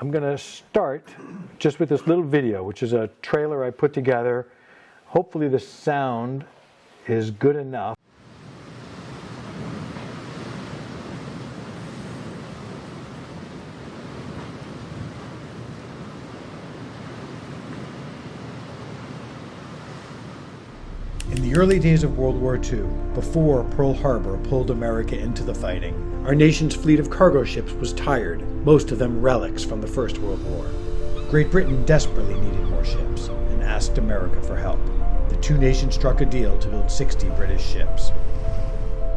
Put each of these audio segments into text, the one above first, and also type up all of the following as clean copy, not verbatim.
I'm going to start just with this little video, which is a trailer I put together. Hopefully the sound is good enough. In the early days of World War II, before Pearl Harbor pulled America into the fighting, our nation's fleet of cargo ships was tired, most of them relics from the First World War. Great Britain desperately needed more ships and asked America for help. The two nations struck a deal to build 60 British ships.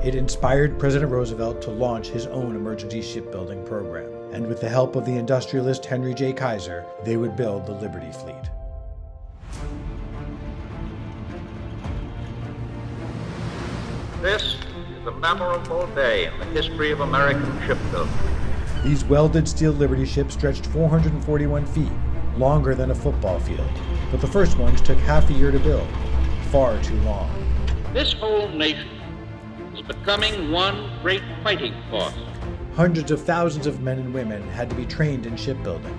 It inspired President Roosevelt to launch his own emergency shipbuilding program, and with the help of the industrialist Henry J. Kaiser, they would build the Liberty Fleet. This is a memorable day in the history of American shipbuilding. These welded steel Liberty ships stretched 441 feet, longer than a football field. But the first ones took half a year to build, far too long. This whole nation is becoming one great fighting force. Hundreds of thousands of men and women had to be trained in shipbuilding.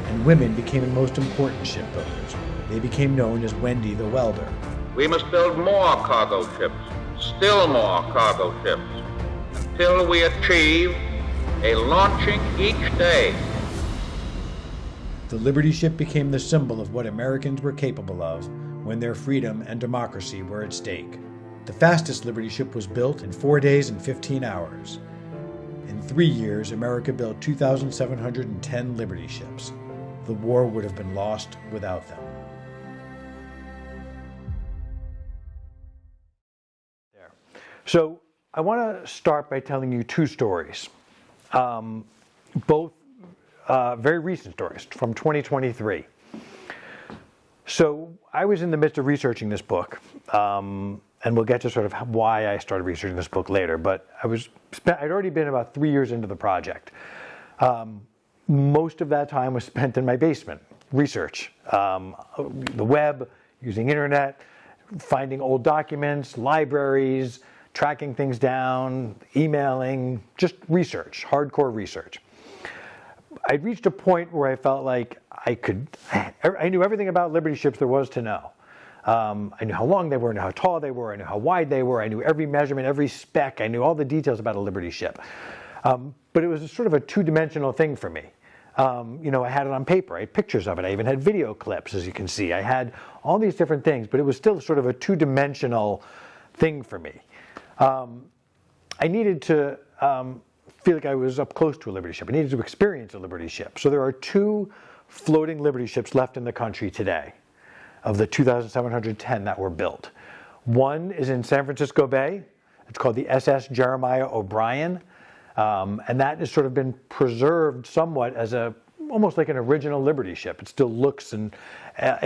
And women became the most important shipbuilders. They became known as Wendy the Welder. We must build more cargo ships, still more cargo ships, until we achieve a launching each day. The Liberty ship became the symbol of what Americans were capable of when their freedom and democracy were at stake. The fastest Liberty ship was built in 4 days and 15 hours. In 3 years, America built 2,710 Liberty ships. The war would have been lost without them. So I want to start by telling you two stories, both very recent stories from 2023. So I was in the midst of researching this book, and we'll get to sort of why I started researching this book later, but I'd already been about 3 years into the project. Most of that time was spent in my basement, research, the web, using internet, finding old documents, libraries, tracking things down, emailing, just research, hardcore research. I'd reached a point where I felt like I knew everything about Liberty ships there was to know. I knew how long they were, I knew how tall they were, I knew how wide they were, I knew every measurement, every spec, I knew all the details about a Liberty ship. But it was sort of a two-dimensional thing for me. I had it on paper, I had pictures of it, I even had video clips, as you can see. I had all these different things, but it was still sort of a two-dimensional thing for me. I needed to feel like I was up close to a Liberty ship. I needed to experience a Liberty ship. So there are two floating Liberty ships left in the country today of the 2,710 that were built. One is in San Francisco Bay. It's called the SS Jeremiah O'Brien. And that has sort of been preserved somewhat as almost like an original Liberty ship. It still looks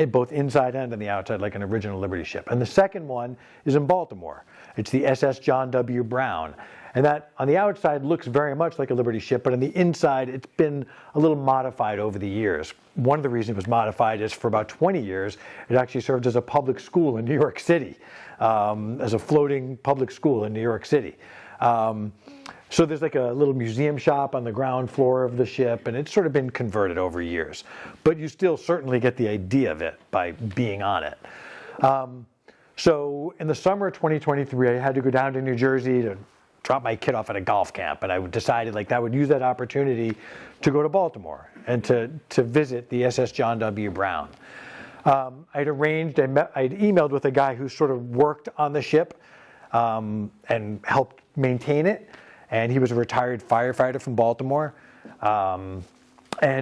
both inside and on the outside like an original Liberty ship. And the second one is in Baltimore. It's the SS John W. Brown. And that on the outside looks very much like a Liberty ship, but on the inside it's been a little modified over the years. One of the reasons it was modified is for about 20 years, it actually served as a public school in New York City, as a floating public school in New York City. So there's like a little museum shop on the ground floor of the ship, and it's sort of been converted over years. But you still certainly get the idea of it by being on it. So in the summer of 2023, I had to go down to New Jersey to drop my kid off at a golf camp, and I decided like I would use that opportunity to go to Baltimore and to visit the SS John W. Brown. I'd emailed with a guy who sort of worked on the ship and helped maintain it. And he was a retired firefighter from Baltimore. And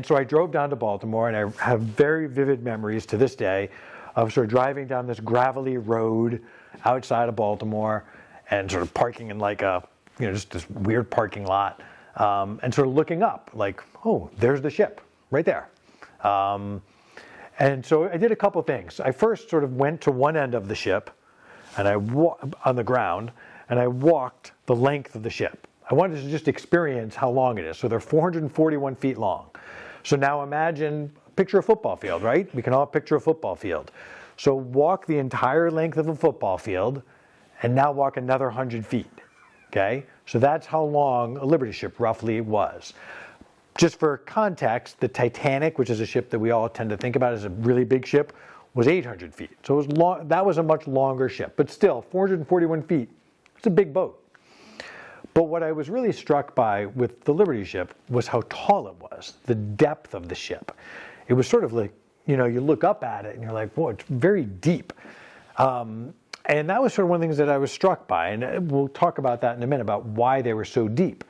so I drove down to Baltimore, and I have very vivid memories to this day of sort of driving down this gravelly road outside of Baltimore and sort of parking in like just this weird parking lot, and sort of looking up like, oh, there's the ship right there. And so I did a couple things. I first sort of went to one end of the ship, and on the ground, and I walked the length of the ship. I wanted to just experience how long it is. So they're 441 feet long. So now picture a football field, right? We can all picture a football field. So walk the entire length of a football field, and now walk another 100 feet. Okay, so that's how long a Liberty ship roughly was. Just for context, the Titanic, which is a ship that we all tend to think about as a really big ship, was 800 feet. So it was long, that was a much longer ship, but still 441 feet, it's a big boat. But what I was really struck by with the Liberty ship was how tall it was, the depth of the ship. It was sort of like, you look up at it and you're like, whoa, it's very deep. And that was sort of one of the things that I was struck by, and we'll talk about that in a minute, about why they were so deep.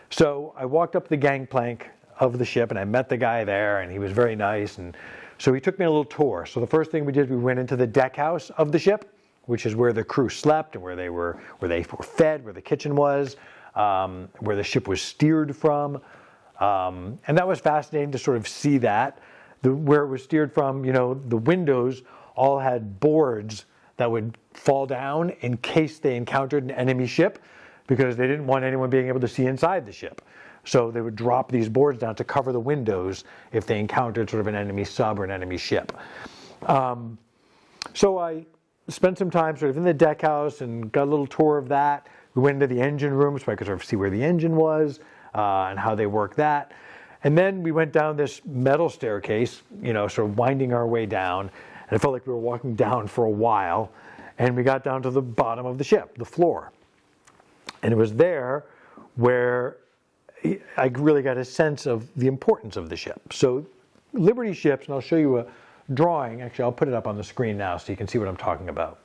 So I walked up the gangplank of the ship and I met the guy there, and he was very nice, and so he took me on a little tour. So the first thing we did, we went into the deck house of the ship, which is where the crew slept and where they were fed, where the kitchen was, where the ship was steered from, and that was fascinating to sort of see that. Where it was steered from, the windows all had boards that would fall down in case they encountered an enemy ship, because they didn't want anyone being able to see inside the ship. So they would drop these boards down to cover the windows if they encountered sort of an enemy sub or an enemy ship. So I spent some time sort of in the deck house and got a little tour of that. We went into the engine room so I could sort of see where the engine was and how they work that. And then we went down this metal staircase, sort of winding our way down. And it felt like we were walking down for a while. And we got down to the bottom of the ship, the floor. And it was there where I really got a sense of the importance of the ship. So Liberty ships, and I'll show you a drawing. Actually, I'll put it up on the screen now so you can see what I'm talking about.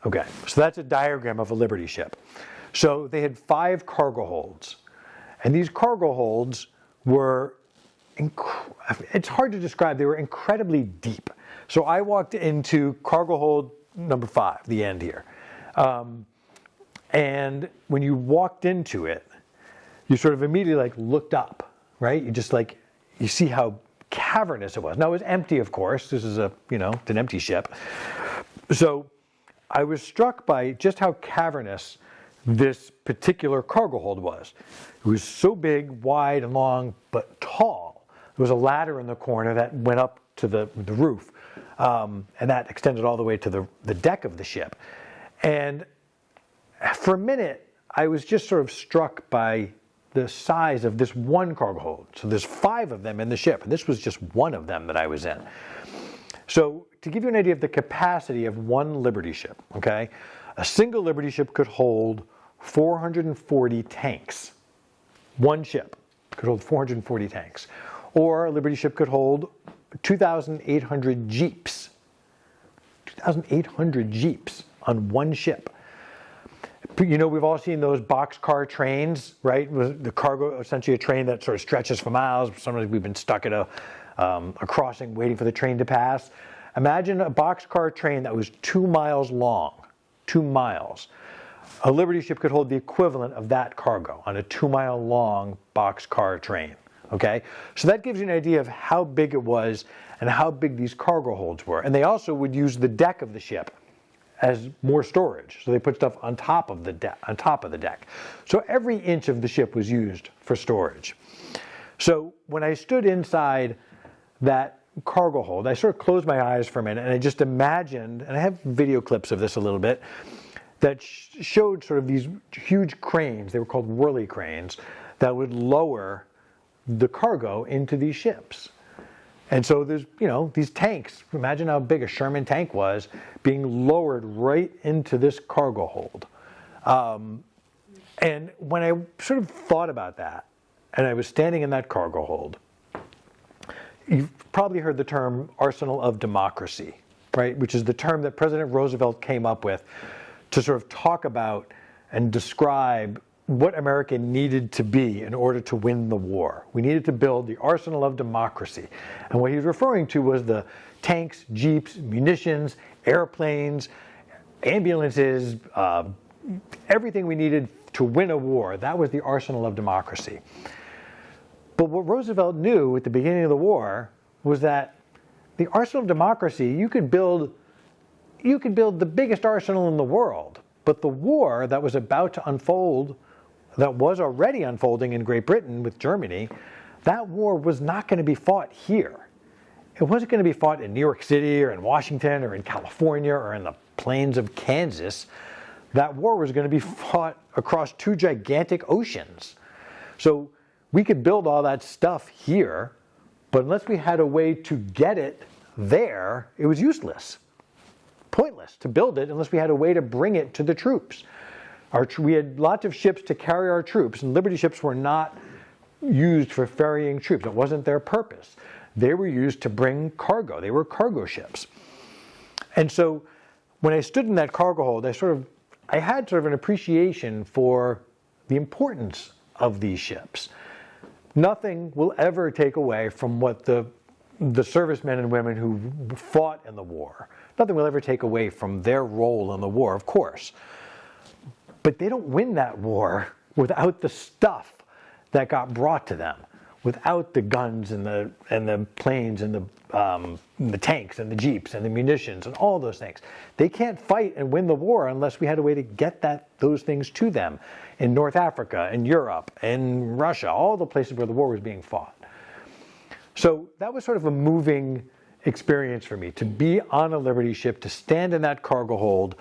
Okay, so that's a diagram of a Liberty ship. So they had 5 cargo holds. And these cargo holds were, it's hard to describe, they were incredibly deep. So I walked into cargo hold number 5, the end here. And when you walked into it, you sort of immediately looked up, right? You see how cavernous it was. Now it was empty, of course. This is it's an empty ship. So I was struck by just how cavernous this particular cargo hold was. It was so big, wide, and long, but tall. There was a ladder in the corner that went up to the roof, and that extended all the way to the deck of the ship. And for a minute, I was just sort of struck by the size of this one cargo hold. So there's 5 of them in the ship, and this was just one of them that I was in. So to give you an idea of the capacity of one Liberty ship, okay, a single Liberty ship could hold 440 tanks. One ship could hold 440 tanks. Or a Liberty ship could hold 2,800 Jeeps. 2,800 Jeeps on one ship. We've all seen those boxcar trains, right? The cargo, essentially a train that sort of stretches for miles. Sometimes we've been stuck at a crossing waiting for the train to pass. Imagine a boxcar train that was 2 miles long. 2 miles. A Liberty ship could hold the equivalent of that cargo on a 2-mile long boxcar train. Okay? So that gives you an idea of how big it was and how big these cargo holds were. And they also would use the deck of the ship as more storage. So they put stuff on top of the deck. So every inch of the ship was used for storage. So when I stood inside that cargo hold, I sort of closed my eyes for a minute and I just imagined, and I have video clips of this a little bit, that showed sort of these huge cranes, they were called whirly cranes, that would lower the cargo into these ships. And so there's, these tanks, imagine how big a Sherman tank was, being lowered right into this cargo hold. And when I sort of thought about that, and I was standing in that cargo hold, you've probably heard the term arsenal of democracy, right? Which is the term that President Roosevelt came up with to sort of talk about and describe what America needed to be in order to win the war. We needed to build the arsenal of democracy. And what he was referring to was the tanks, jeeps, munitions, airplanes, ambulances, everything we needed to win a war. That was the arsenal of democracy. But what Roosevelt knew at the beginning of the war was that the arsenal of democracy, you could build the biggest arsenal in the world, but the war that was about to unfold, that was already unfolding in Great Britain with Germany, that war was not going to be fought here. It wasn't going to be fought in New York City or in Washington or in California or in the plains of Kansas. that war was going to be fought across 2 gigantic oceans. So we could build all that stuff here, but unless we had a way to get it there, it was useless. Pointless to build it unless we had a way to bring it to the troops. We had lots of ships to carry our troops, and Liberty ships were not used for ferrying troops. It wasn't their purpose. They were used to bring cargo. They were cargo ships. And so when I stood in that cargo hold, I had sort of an appreciation for the importance of these ships. Nothing will ever take away from what the servicemen and women who fought in the war, nothing will ever take away from their role in the war, of course. But they don't win that war without the stuff that got brought to them, without the guns and the planes and the tanks and the jeeps and the munitions and all those things. They can't fight and win the war unless we had a way to get those things to them in North Africa, in Europe, in Russia, all the places where the war was being fought. So that was sort of a moving experience for me, to be on a Liberty ship, to stand in that cargo hold,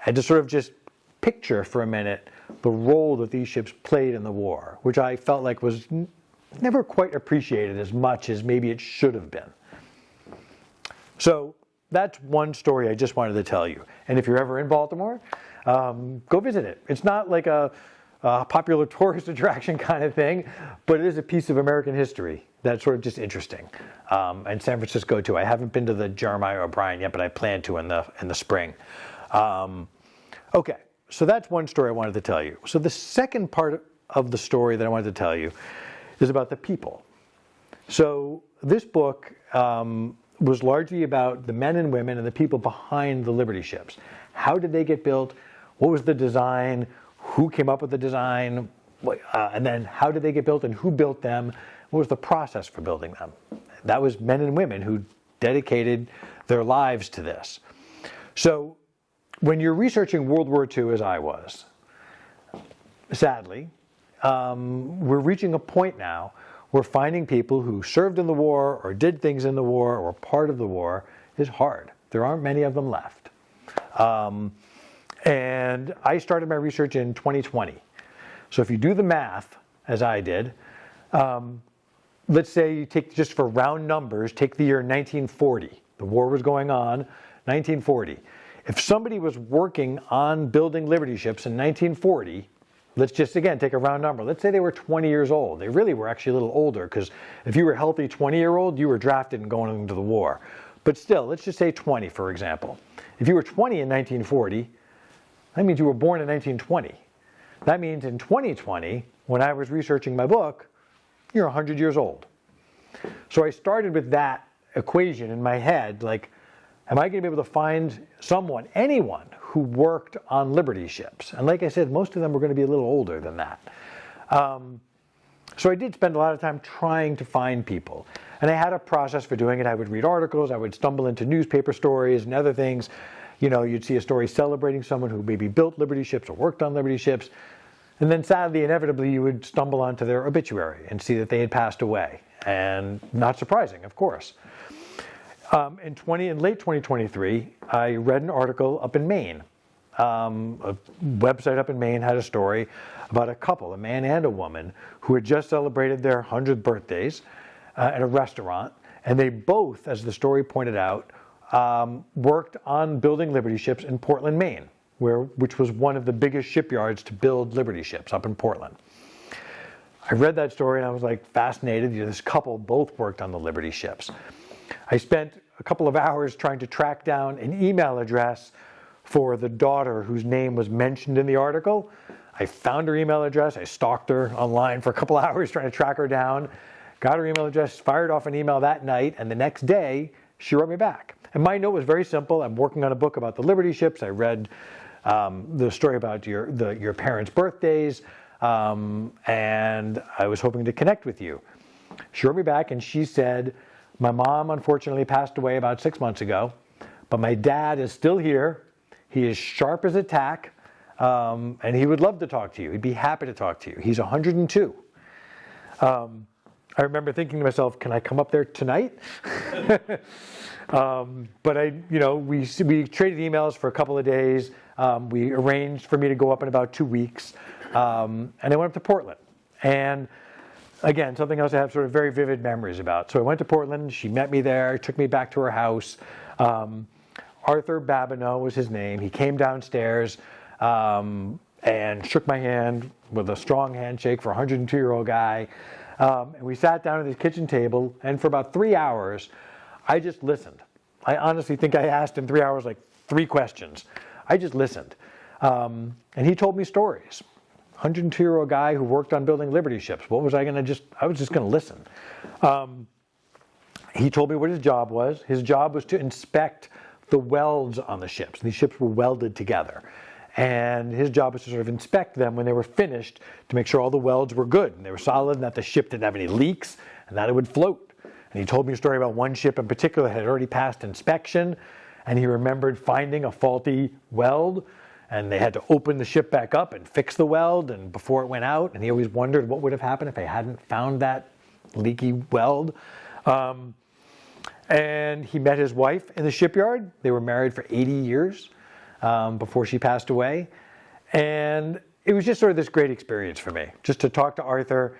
and to sort of just picture for a minute the role that these ships played in the war, which I felt like was never quite appreciated as much as maybe it should have been. So that's one story I just wanted to tell you. And if you're ever in Baltimore, go visit it. It's not like a popular tourist attraction kind of thing, but it is a piece of American history that's sort of just interesting. And San Francisco too. I haven't been to the Jeremiah O'Brien yet, but I plan to in the spring. Okay, so that's one story I wanted to tell you. So the second part of the story that I wanted to tell you is about the people. So this book was largely about the men and women and the people behind the Liberty ships. How did they get built? What was the design? Who came up with the design? And then how did they get built and who built them? What was the process for building them? That was men and women who dedicated their lives to this. So when you're researching World War II, as I was, sadly, we're reaching a point now where finding people who served in the war or did things in the war or were part of the war is hard. There aren't many of them left. And I started my research in 2020. So if you do the math, as I did, let's say you take, just for round numbers, take the year 1940. The war was going on, 1940. If somebody was working on building Liberty ships in 1940, let's just, again, take a round number. Let's say they were 20 years old. They really were actually a little older, because if you were a healthy 20-year-old, you were drafted and going into the war. But still, let's just say 20, for example. If you were 20 in 1940, that means you were born in 1920. That means in 2020, when I was researching my book, you're 100 years old. So I started with that equation in my head, like, am I going to be able to find someone, anyone, who worked on Liberty ships? And like I said, most of them were going to be a little older than that. So I did spend a lot of time trying to find people. And I had a process for doing it. I would read articles, I would stumble into newspaper stories and other things. You know, you'd see a story celebrating someone who maybe built Liberty ships or worked on Liberty ships. And then sadly, inevitably, you would stumble onto their obituary and see that they had passed away. And not surprising, of course. In late 2023, I read an article up in Maine. A website up in Maine had a story about a couple, a man and a woman, who had just celebrated their 100th birthdays at a restaurant. And they both, as the story pointed out, worked on building Liberty ships in Portland, Maine, which was one of the biggest shipyards to build Liberty ships up in Portland. I read that story and I was like fascinated. This couple both worked on the Liberty ships. I spent a couple of hours trying to track down an email address for the daughter whose name was mentioned in the article. I found her email address. I stalked her online for a couple of hours trying to track her down. Got her email address, fired off an email that night, and the next day she wrote me back. And my note was very simple. I'm working on a book about the Liberty ships. I read the story about your parents' birthdays, and I was hoping to connect with you. She wrote me back and she said, my mom unfortunately passed away about 6 months ago, but my dad is still here. He is sharp as a tack, and he would love to talk to you. He'd be happy to talk to you. He's 102. I remember thinking to myself, can I come up there tonight? But we traded emails for a couple of days. We arranged for me to go up in about 2 weeks, and I went up to Portland. And again, something else I have sort of very vivid memories about. So I went to Portland. She met me there, took me back to her house. Arthur Babineau was his name. He came downstairs and shook my hand with a strong handshake for a 102-year-old guy. And we sat down at his kitchen table, and for about 3 hours, I just listened. I honestly think I asked in 3 hours like 3 questions. I just listened. And he told me stories. 102-year-old guy who worked on building Liberty ships. What was I going to I was just going to listen. He told me what his job was. His job was to inspect the welds on the ships. These ships were welded together. And his job was to sort of inspect them when they were finished to make sure all the welds were good and they were solid and that the ship didn't have any leaks and that it would float. And he told me a story about one ship in particular that had already passed inspection, and he remembered finding a faulty weld, and they had to open the ship back up and fix the weld and before it went out, and he always wondered what would have happened if they hadn't found that leaky weld. And he met his wife in the shipyard. They were married for 80 years before she passed away. And it was just sort of this great experience for me, just to talk to Arthur,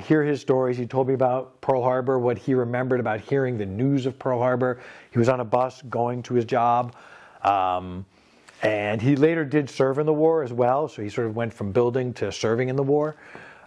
hear his stories. He told me about Pearl Harbor, what he remembered about hearing the news of Pearl Harbor. He was on a bus going to his job. And he later did serve in the war as well. So he sort of went from building to serving in the war.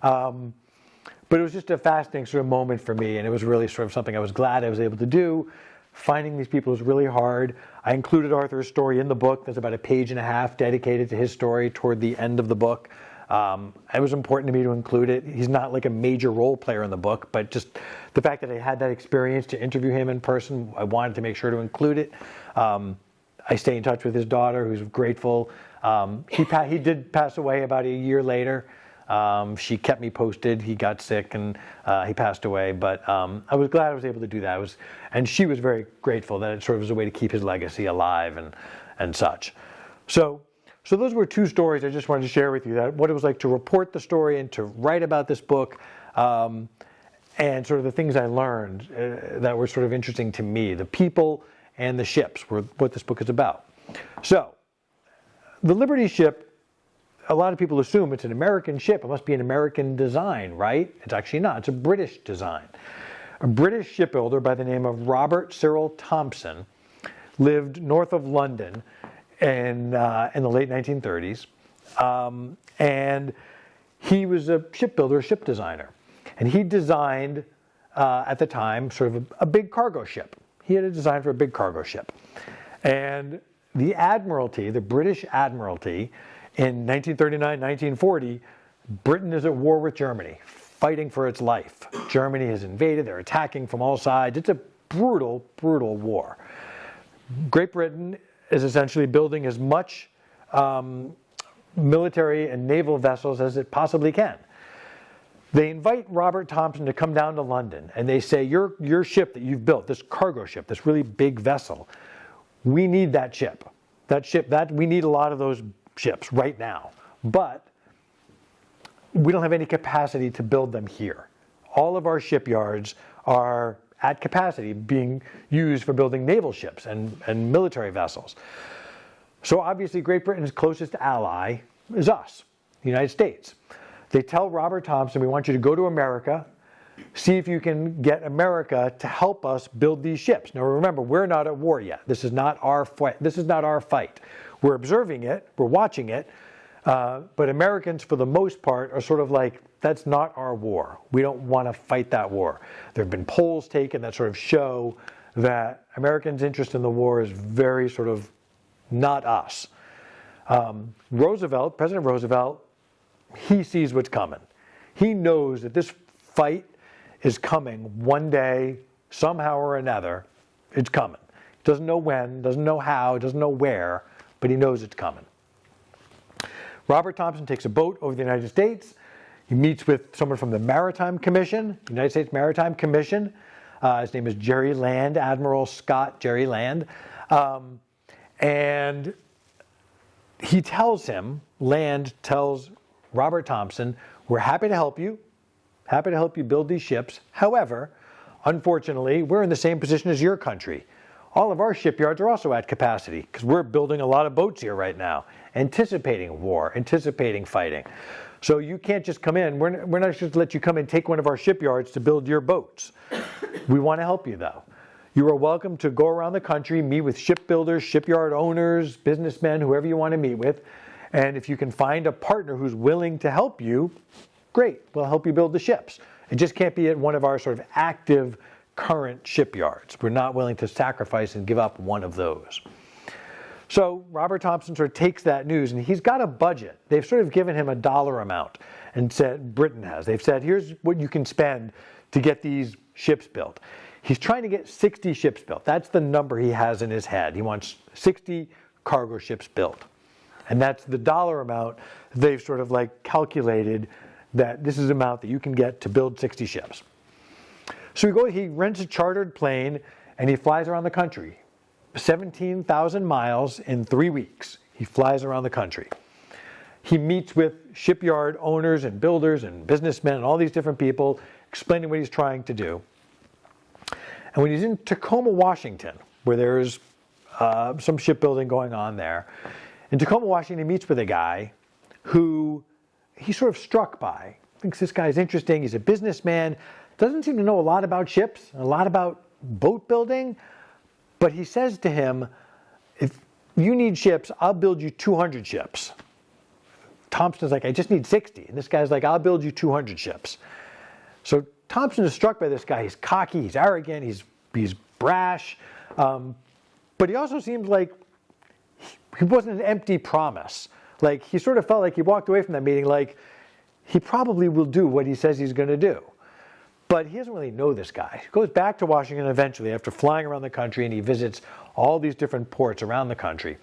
But it was just a fascinating sort of moment for me, and it was really sort of something I was glad I was able to do. Finding these people was really hard. I included Arthur's story in the book. There's about a page and a half dedicated to his story toward the end of the book. It was important to me to include it. He's not like a major role player in the book, but just the fact that I had that experience to interview him in person, I wanted to make sure to include it. I stay in touch with his daughter, who's grateful. He did pass away about a year later. She kept me posted. He got sick and he passed away. But I was glad I was able to do that. And she was very grateful that it sort of was a way to keep his legacy alive and such. So those were 2 stories I just wanted to share with you, that what it was like to report the story and to write about this book, and sort of the things I learned that were sort of interesting to me. The people and the ships were what this book is about. So the Liberty ship, a lot of people assume it's an American ship. It must be an American design, right? It's actually not. It's a British design. A British shipbuilder by the name of Robert Cyril Thompson lived north of London in the late 1930s. And he was a shipbuilder, a ship designer. And he designed, at the time, sort of a big cargo ship. He had a design for a big cargo ship. And the Admiralty, the British Admiralty, in 1939, 1940, Britain is at war with Germany, fighting for its life. Germany has invaded. They're attacking from all sides. It's a brutal, brutal war. Great Britain is essentially building as much military and naval vessels as it possibly can. They invite Robert Thompson to come down to London, and they say, your ship that you've built, this cargo ship, this really big vessel, we need that ship. We need a lot of those ships right now, but we don't have any capacity to build them here. All of our shipyards are at capacity, being used for building naval ships and military vessels. So obviously Great Britain's closest ally is us, the United States. They tell Robert Thompson, we want you to go to America, see if you can get America to help us build these ships. Now remember, we're not at war yet. This is not our fight. We're observing it, we're watching it, but Americans, for the most part, are sort of like, that's not our war. We don't want to fight that war. There have been polls taken that sort of show that Americans' interest in the war is very sort of not us. President Roosevelt, he sees what's coming. He knows that this fight is coming one day, somehow or another. It's coming. Doesn't know when, doesn't know how, doesn't know where, but he knows it's coming. Robert Thompson takes a boat over the United States. He meets with someone from the Maritime Commission, United States Maritime Commission. His name is Jerry Land, Admiral Scott Jerry Land. And Land tells Robert Thompson, we're happy to help you build these ships. However, unfortunately, we're in the same position as your country. all of our shipyards are also at capacity because we're building a lot of boats here right now, anticipating war, anticipating fighting. So you can't just come in. We're not just going to let you come and take one of our shipyards to build your boats. We want to help you, though. You are welcome to go around the country, meet with shipbuilders, shipyard owners, businessmen, whoever you want to meet with. And if you can find a partner who's willing to help you, great, we'll help you build the ships. It just can't be at one of our sort of active current shipyards. We're not willing to sacrifice and give up one of those. So Robert Thompson sort of takes that news, and he's got a budget. They've sort of given him a dollar amount, and said, Britain has. They've said, here's what you can spend to get these ships built. He's trying to get 60 ships built. That's the number he has in his head. He wants 60 cargo ships built. And that's the dollar amount they've sort of like calculated that this is the amount that you can get to build 60 ships. So he rents a chartered plane and he flies around the country. 17,000 miles in 3 weeks. He flies around the country. He meets with shipyard owners and builders and businessmen and all these different people, explaining what he's trying to do. And when he's in Tacoma, Washington, where there's some shipbuilding going on there, in Tacoma, Washington, he meets with a guy who he's sort of struck by. Thinks this guy's interesting. He's a businessman. Doesn't seem to know a lot about ships, a lot about boat building. But he says to him, if you need ships, I'll build you 200 ships. Thompson's like, I just need 60. And this guy's like, I'll build you 200 ships. So Thompson is struck by this guy. He's cocky, he's arrogant, he's brash. But he also seems like he wasn't an empty promise. Like, he sort of felt like he walked away from that meeting like he probably will do what he says he's going to do. But he doesn't really know this guy. He goes back to Washington eventually after flying around the country, and he visits all these different ports around the country.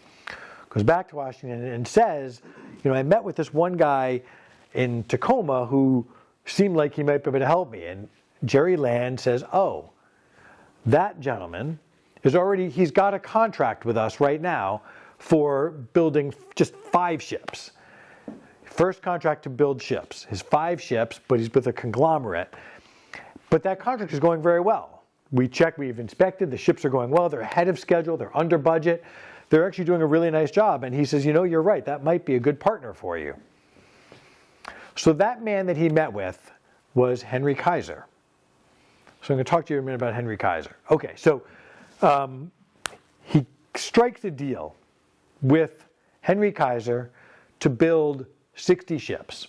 Goes back to Washington and says, I met with this one guy in Tacoma who seemed like he might be able to help me. And Jerry Land says, oh, that gentleman he's got a contract with us right now for building just 5 ships. First contract to build ships. His 5 ships, but he's with a conglomerate. But that contract is going very well. We've inspected, the ships are going well, they're ahead of schedule, they're under budget. They're actually doing a really nice job. And he says, you're right, that might be a good partner for you. So that man that he met with was Henry Kaiser. So I'm going to talk to you a minute about Henry Kaiser. Okay, so he strikes a deal with Henry Kaiser to build 60 ships.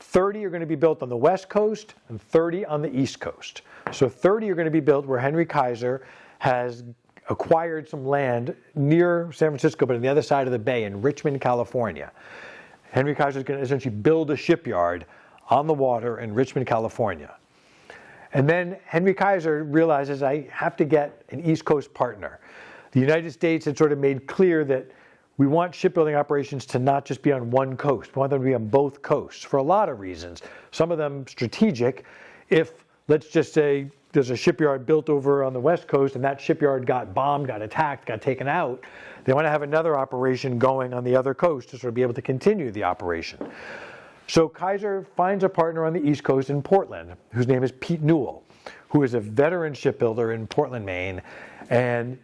30 are going to be built on the West Coast and 30 on the East Coast. So 30 are going to be built where Henry Kaiser has acquired some land near San Francisco, but on the other side of the bay in Richmond, California. Henry Kaiser is going to essentially build a shipyard on the water in Richmond, California. And then Henry Kaiser realizes, I have to get an East Coast partner. The United States had sort of made clear that we want shipbuilding operations to not just be on one coast. We want them to be on both coasts for a lot of reasons. Some of them strategic. If, let's just say, there's a shipyard built over on the West Coast and that shipyard got bombed, got attacked, got taken out, they want to have another operation going on the other coast to sort of be able to continue the operation. So Kaiser finds a partner on the East Coast in Portland, whose name is Pete Newell, who is a veteran shipbuilder in Portland, Maine. And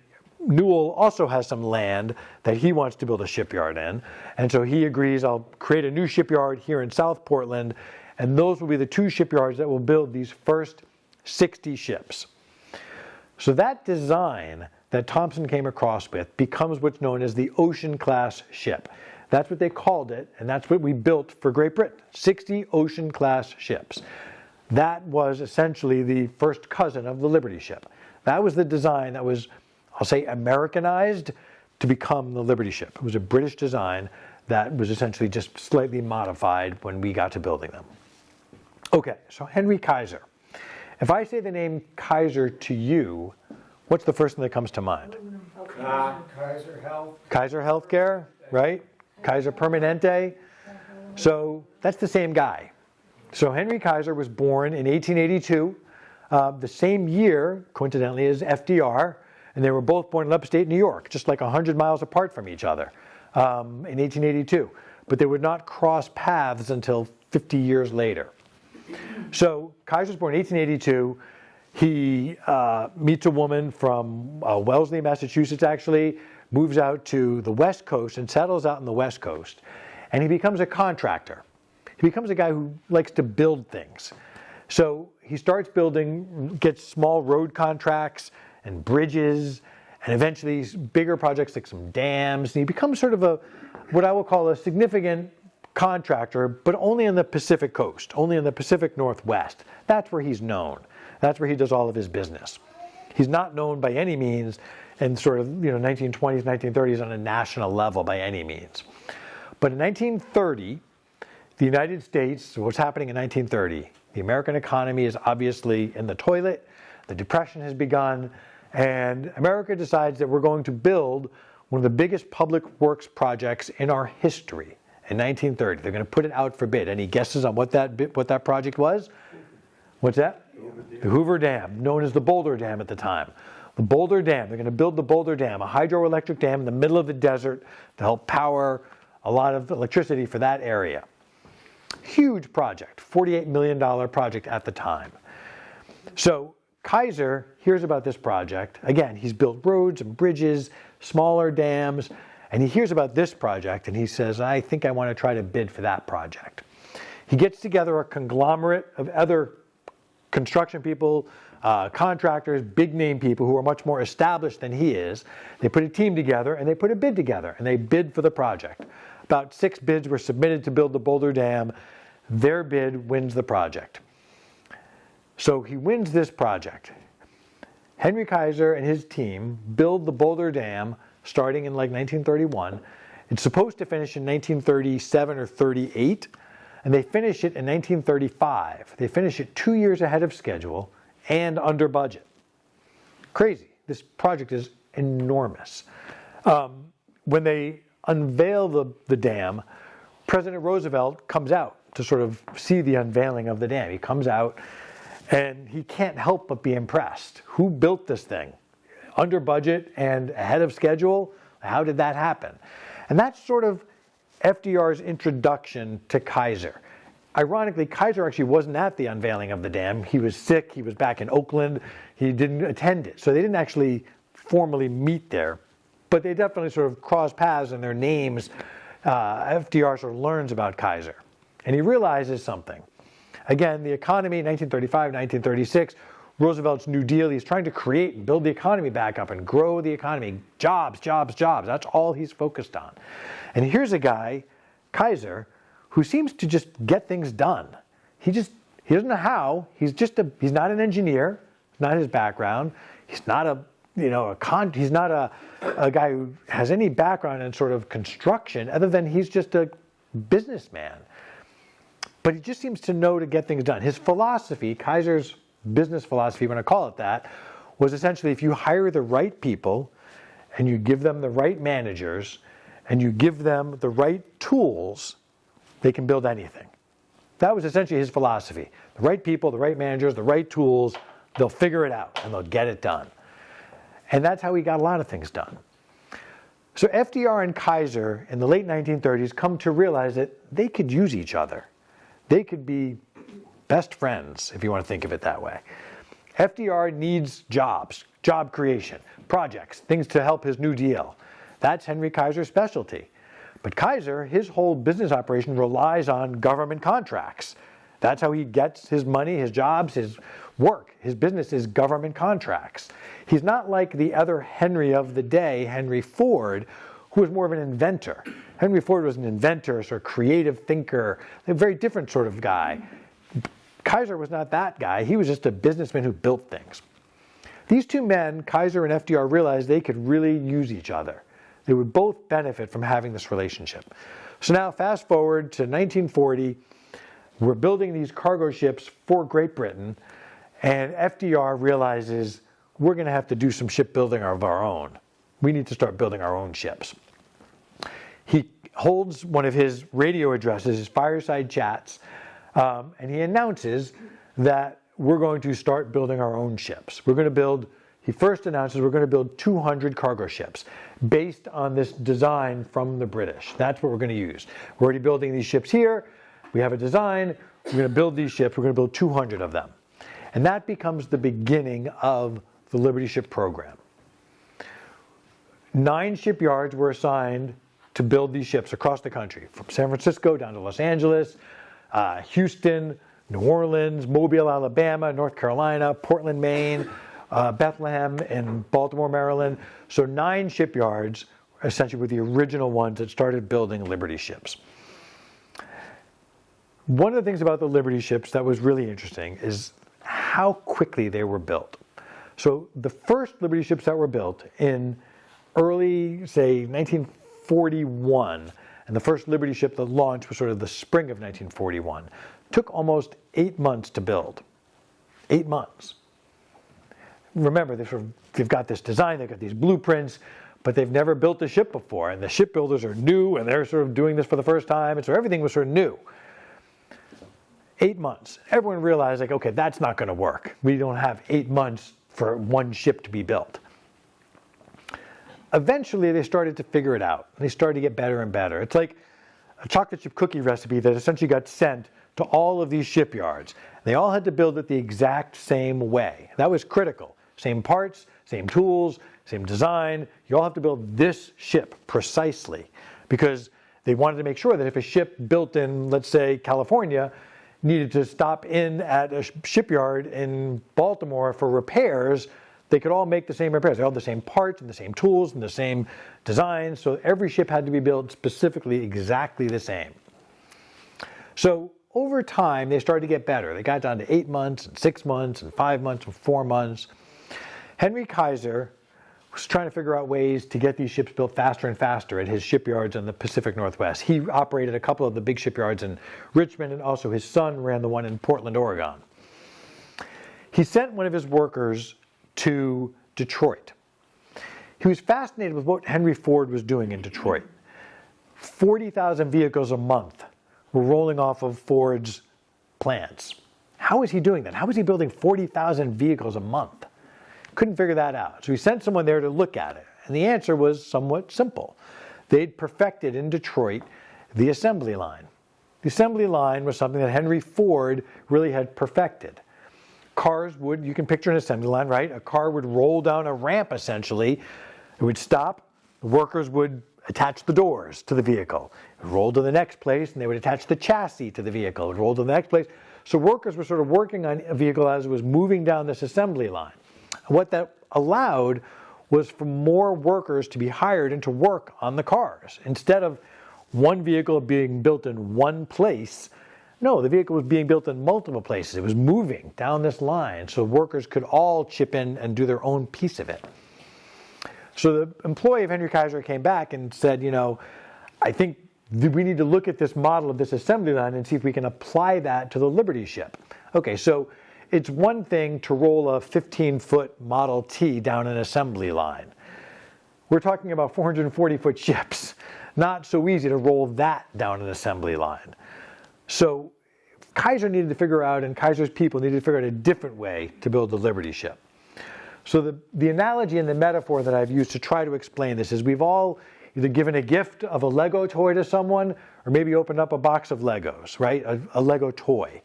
Newell also has some land that he wants to build a shipyard in. And so he agrees, I'll create a new shipyard here in South Portland, and those will be the 2 shipyards that will build these first 60 ships. So that design that Thompson came across with becomes what's known as the Ocean-class ship. That's what they called it, and that's what we built for Great Britain, 60 Ocean-class ships. That was essentially the first cousin of the Liberty ship. That was the design that was, I'll say, Americanized to become the Liberty ship. It was a British design that was essentially just slightly modified when we got to building them. Okay, so Henry Kaiser. If I say the name Kaiser to you, what's the first thing that comes to mind? Kaiser Health. Kaiser Healthcare, right? Kaiser Permanente. So that's the same guy. So Henry Kaiser was born in 1882, the same year, coincidentally, as FDR, and they were both born in upstate New York, just like 100 miles apart from each other in 1882. But they would not cross paths until 50 years later. So Kaiser was born in 1882. He meets a woman from Wellesley, Massachusetts, actually, moves out to the West Coast and settles out on the West Coast. And he becomes a contractor. He becomes a guy who likes to build things. So he starts building, gets small road contracts and bridges, and eventually bigger projects like some dams. And he becomes sort of what I will call a significant contractor, but only on the Pacific coast, only in the Pacific Northwest. That's where he's known. That's where he does all of his business. He's not known by any means in sort of 1920s, 1930s on a national level by any means. But in 1930, the United States, so what's happening in 1930? The American economy is obviously in the toilet, the Depression has begun, and America decides that we're going to build one of the biggest public works projects in our history in 1930. They're going to put it out for bid. Any guesses on what that project was? What's that? The Hoover Dam, known as the Boulder Dam at the time. The Boulder Dam, they're going to build the Boulder Dam, a hydroelectric dam in the middle of the desert to help power a lot of electricity for that area. Huge project, $48 million project at the time. So Kaiser hears about this project. Again, he's built roads and bridges, smaller dams, and he hears about this project and he says, I think I want to try to bid for that project. He gets together a conglomerate of other construction people, contractors, big name people who are much more established than he is. They put a team together and they put a bid together and they bid for the project. About 6 bids were submitted to build the Boulder Dam. Their bid wins the project. So he wins this project. Henry Kaiser and his team build the Boulder Dam starting in like 1931. It's supposed to finish in 1937 or 38, and they finish it in 1935. They finish it 2 years ahead of schedule and under budget. Crazy. This project is enormous. When they unveil the dam, President Roosevelt comes out to sort of see the unveiling of the dam. He comes out and he can't help but be impressed. Who built this thing? Under budget and ahead of schedule? How did that happen? And that's sort of FDR's introduction to Kaiser. Ironically, Kaiser actually wasn't at the unveiling of the dam. He was sick. He was back in Oakland. He didn't attend it. So they didn't actually formally meet there. But they definitely sort of cross paths in their names. FDR sort of learns about Kaiser. And he realizes something. Again, the economy, 1935, 1936, Roosevelt's New Deal, he's trying to create and build the economy back up and grow the economy. Jobs, jobs, jobs. That's all he's focused on. And here's a guy, Kaiser, who seems to just get things done. He doesn't know how. He's not an engineer. It's not his background. He's not he's not a guy who has any background in sort of construction other than he's just a businessman. But he just seems to know to get things done. His philosophy, Kaiser's business philosophy, when I call it that, was essentially if you hire the right people and you give them the right managers and you give them the right tools, they can build anything. That was essentially his philosophy. The right people, the right managers, the right tools, they'll figure it out and they'll get it done. And that's how he got a lot of things done. So FDR and Kaiser in the late 1930s come to realize that they could use each other. They could be best friends, if you want to think of it that way. FDR needs jobs, job creation, projects, things to help his New Deal. That's Henry Kaiser's specialty. But Kaiser, his whole business operation relies on government contracts. That's how he gets his money, his jobs, his work. His business is government contracts. He's not like the other Henry of the day, Henry Ford, who was more of an inventor. Henry Ford was an inventor, sort of creative thinker, a very different sort of guy. Kaiser was not that guy. He was just a businessman who built things. These two men, Kaiser and FDR, realized they could really use each other. They would both benefit from having this relationship. So now fast forward to 1940, we're building these cargo ships for Great Britain, and FDR realizes we're going to have to do some shipbuilding of our own. We need to start building our own ships. He holds one of his radio addresses, his fireside chats, and he announces that we're going to start building our own ships. He first announces we're going to build 200 cargo ships based on this design from the British. That's what we're going to use. We're already building these ships here. We have a design. We're going to build these ships. We're going to build 200 of them. And that becomes the beginning of the Liberty Ship program. 9 shipyards were assigned to build these ships across the country, from San Francisco down to Los Angeles, Houston, New Orleans, Mobile, Alabama, North Carolina, Portland, Maine, Bethlehem, and Baltimore, Maryland. So 9 shipyards essentially were the original ones that started building Liberty ships. One of the things about the Liberty ships that was really interesting is how quickly they were built. So the first Liberty ships that were built in early, say, 1941, and the first Liberty ship that launched was sort of the spring of 1941, took almost 8 months to build. 8 months. Remember, they've got this design, they've got these blueprints, but they've never built a ship before, and the shipbuilders are new, and they're sort of doing this for the first time, and so everything was sort of new. 8 months. Everyone realized, like, okay, that's not going to work. We don't have 8 months for one ship to be built. Eventually, they started to figure it out. They started to get better and better. It's like a chocolate chip cookie recipe that essentially got sent to all of these shipyards. They all had to build it the exact same way. That was critical. Same parts, same tools, same design. You all have to build this ship precisely, because they wanted to make sure that if a ship built in, let's say, California, needed to stop in at a shipyard in Baltimore for repairs, they could all make the same repairs. They all had the same parts and the same tools and the same designs, so every ship had to be built specifically exactly the same. So over time, they started to get better. They got down to 8 months, and 6 months, and 5 months, and 4 months. Henry Kaiser was trying to figure out ways to get these ships built faster and faster at his shipyards in the Pacific Northwest. He operated a couple of the big shipyards in Richmond, and also his son ran the one in Portland, Oregon. He sent one of his workers to Detroit. He was fascinated with what Henry Ford was doing in Detroit. 40,000 vehicles a month were rolling off of Ford's plants. How was he doing that? How was he building 40,000 vehicles a month? Couldn't figure that out. So he sent someone there to look at it. And the answer was somewhat simple. They'd perfected in Detroit the assembly line. The assembly line was something that Henry Ford really had perfected. Cars would, you can picture an assembly line, right? A car would roll down a ramp, essentially. It would stop. The workers would attach the doors to the vehicle. It would roll to the next place, and they would attach the chassis to the vehicle. It would roll to the next place. So workers were sort of working on a vehicle as it was moving down this assembly line. And what that allowed was for more workers to be hired and to work on the cars. Instead of one vehicle being built in one place, no, the vehicle was being built in multiple places. It was moving down this line, so workers could all chip in and do their own piece of it. So the employee of Henry Kaiser came back and said, you know, I think we need to look at this model of this assembly line and see if we can apply that to the Liberty ship. Okay, so it's one thing to roll a 15-foot Model T down an assembly line. We're talking about 440-foot ships. Not so easy to roll that down an assembly line. So Kaiser needed to figure out, and Kaiser's people needed to figure out a different way to build the Liberty ship. So the analogy and the metaphor that I've used to try to explain this is we've all either given a gift of a Lego toy to someone, or maybe opened up a box of Legos, right? A Lego toy.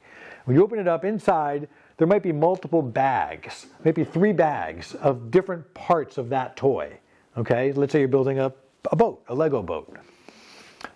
When you open it up, inside there might be multiple bags, maybe 3 bags of different parts of that toy. Okay, let's say you're building a boat, a Lego boat.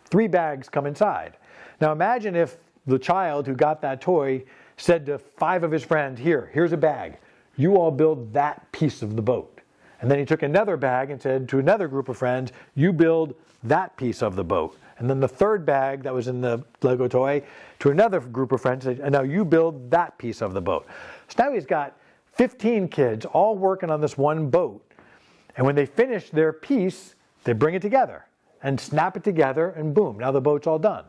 3 bags come inside. Now imagine if the child who got that toy said to 5 of his friends, here's a bag. You all build that piece of the boat. And then he took another bag and said to another group of friends, you build that piece of the boat. And then the 3rd bag that was in the Lego toy to another group of friends said, and now you build that piece of the boat. So now he's got 15 kids all working on this one boat. And when they finish their piece, they bring it together and snap it together, and boom, now the boat's all done.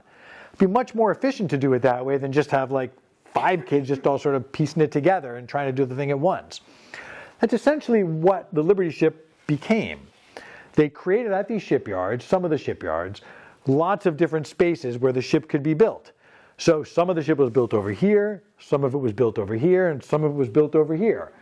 It'd be much more efficient to do it that way than just have like 5 kids just all sort of piecing it together and trying to do the thing at once. That's essentially what the Liberty ship became. They created at these shipyards, some of the shipyards, lots of different spaces where the ship could be built. So some of the ship was built over here, some of it was built over here, and some of it was built over here.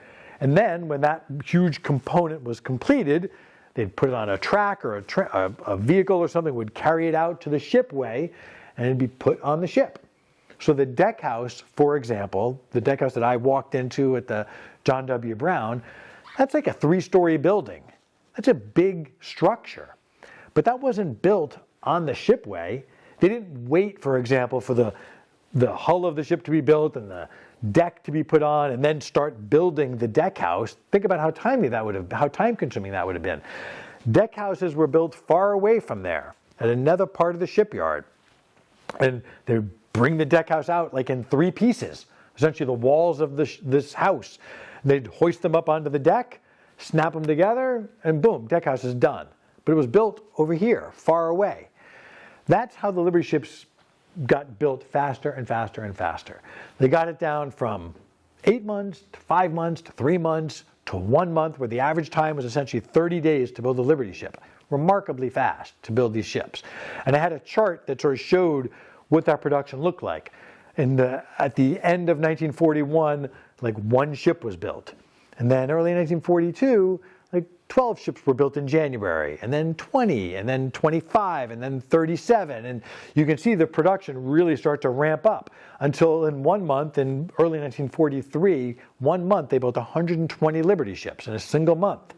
And then when that huge component was completed, they'd put it on a track or a vehicle or something would carry it out to the shipway, and it'd be put on the ship. So the deck house, for example, the deck house that I walked into at the John W. Brown, that's like a 3-story building. That's a big structure. But that wasn't built on the shipway. They didn't wait, for example, for the hull of the ship to be built and the deck to be put on and then start building the deck house. Think about how time-consuming that would have been. Deck houses were built far away from there at another part of the shipyard. And they bring the deck house out like in 3 pieces, essentially the walls of this house. They'd hoist them up onto the deck, snap them together, and boom, deck house is done. But it was built over here, far away. That's how the Liberty ships got built faster and faster and faster. They got it down from 8 months to 5 months to 3 months to 1 month, where the average time was essentially 30 days to build a Liberty ship. Remarkably fast to build these ships. And I had a chart that sort of showed what that production looked like. At the end of 1941, like 1 ship was built. And then early 1942, like 12 ships were built in January, and then 20, and then 25, and then 37. And you can see the production really start to ramp up until in 1 month, in early 1943, 1 month, they built 120 Liberty ships in a single month.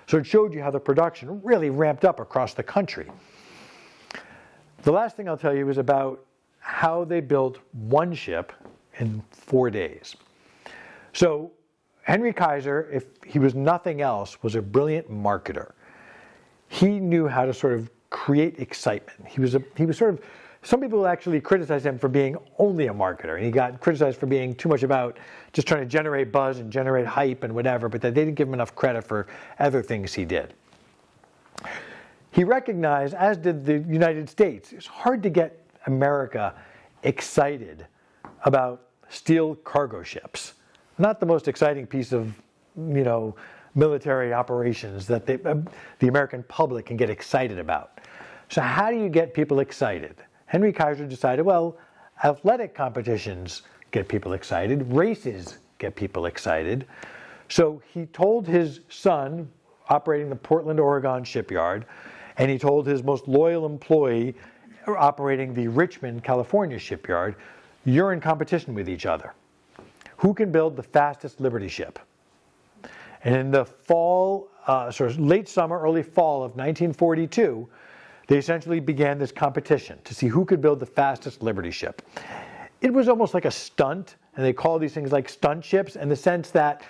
So it showed you how the production really ramped up across the country. The last thing I'll tell you is about how they built 1 ship in 4 days. So Henry Kaiser, if he was nothing else, was a brilliant marketer. He knew how to sort of create excitement. He was sort of, some people actually criticized him for being only a marketer, and he got criticized for being too much about just trying to generate buzz and generate hype and whatever, but that they didn't give him enough credit for other things he did. He recognized, as did the United States, it's hard to get America excited about steel cargo ships. Not the most exciting piece of, military operations that the American public can get excited about. So how do you get people excited? Henry Kaiser decided, well, athletic competitions get people excited, races get people excited. So he told his son, operating the Portland, Oregon shipyard, and he told his most loyal employee, operating the Richmond, California shipyard, you're in competition with each other. Who can build the fastest Liberty ship? And in the fall, sort of late summer, early fall of 1942, they essentially began this competition to see who could build the fastest Liberty ship. It was almost like a stunt, and they call these things like stunt ships, in the sense that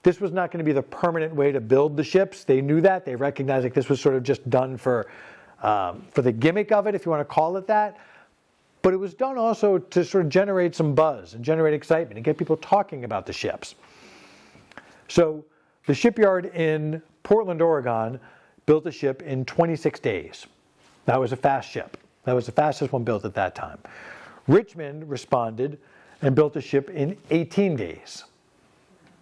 this was not going to be the permanent way to build the ships. They knew that. They recognized that this was sort of just done for the gimmick of it, if you want to call it that. But it was done also to sort of generate some buzz and generate excitement and get people talking about the ships. So the shipyard in Portland, Oregon, built a ship in 26 days. That was a fast ship. That was the fastest one built at that time. Richmond responded and built a ship in 18 days.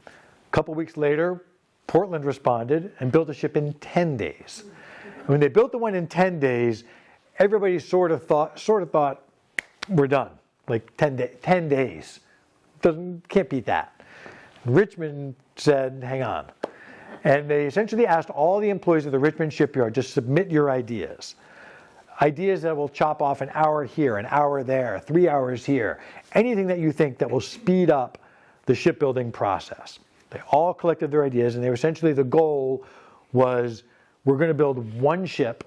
A couple weeks later, Portland responded and built a ship in 10 days. And when they built the one in 10 days, everybody sort of thought, we're done. Like 10 days. Can't beat that. Richmond said, hang on. And they essentially asked all the employees of the Richmond shipyard, just submit your ideas. Ideas that will chop off an hour here, an hour there, 3 hours here. Anything that you think that will speed up the shipbuilding process. They all collected their ideas, and they were essentially, the goal was, we're going to build 1 ship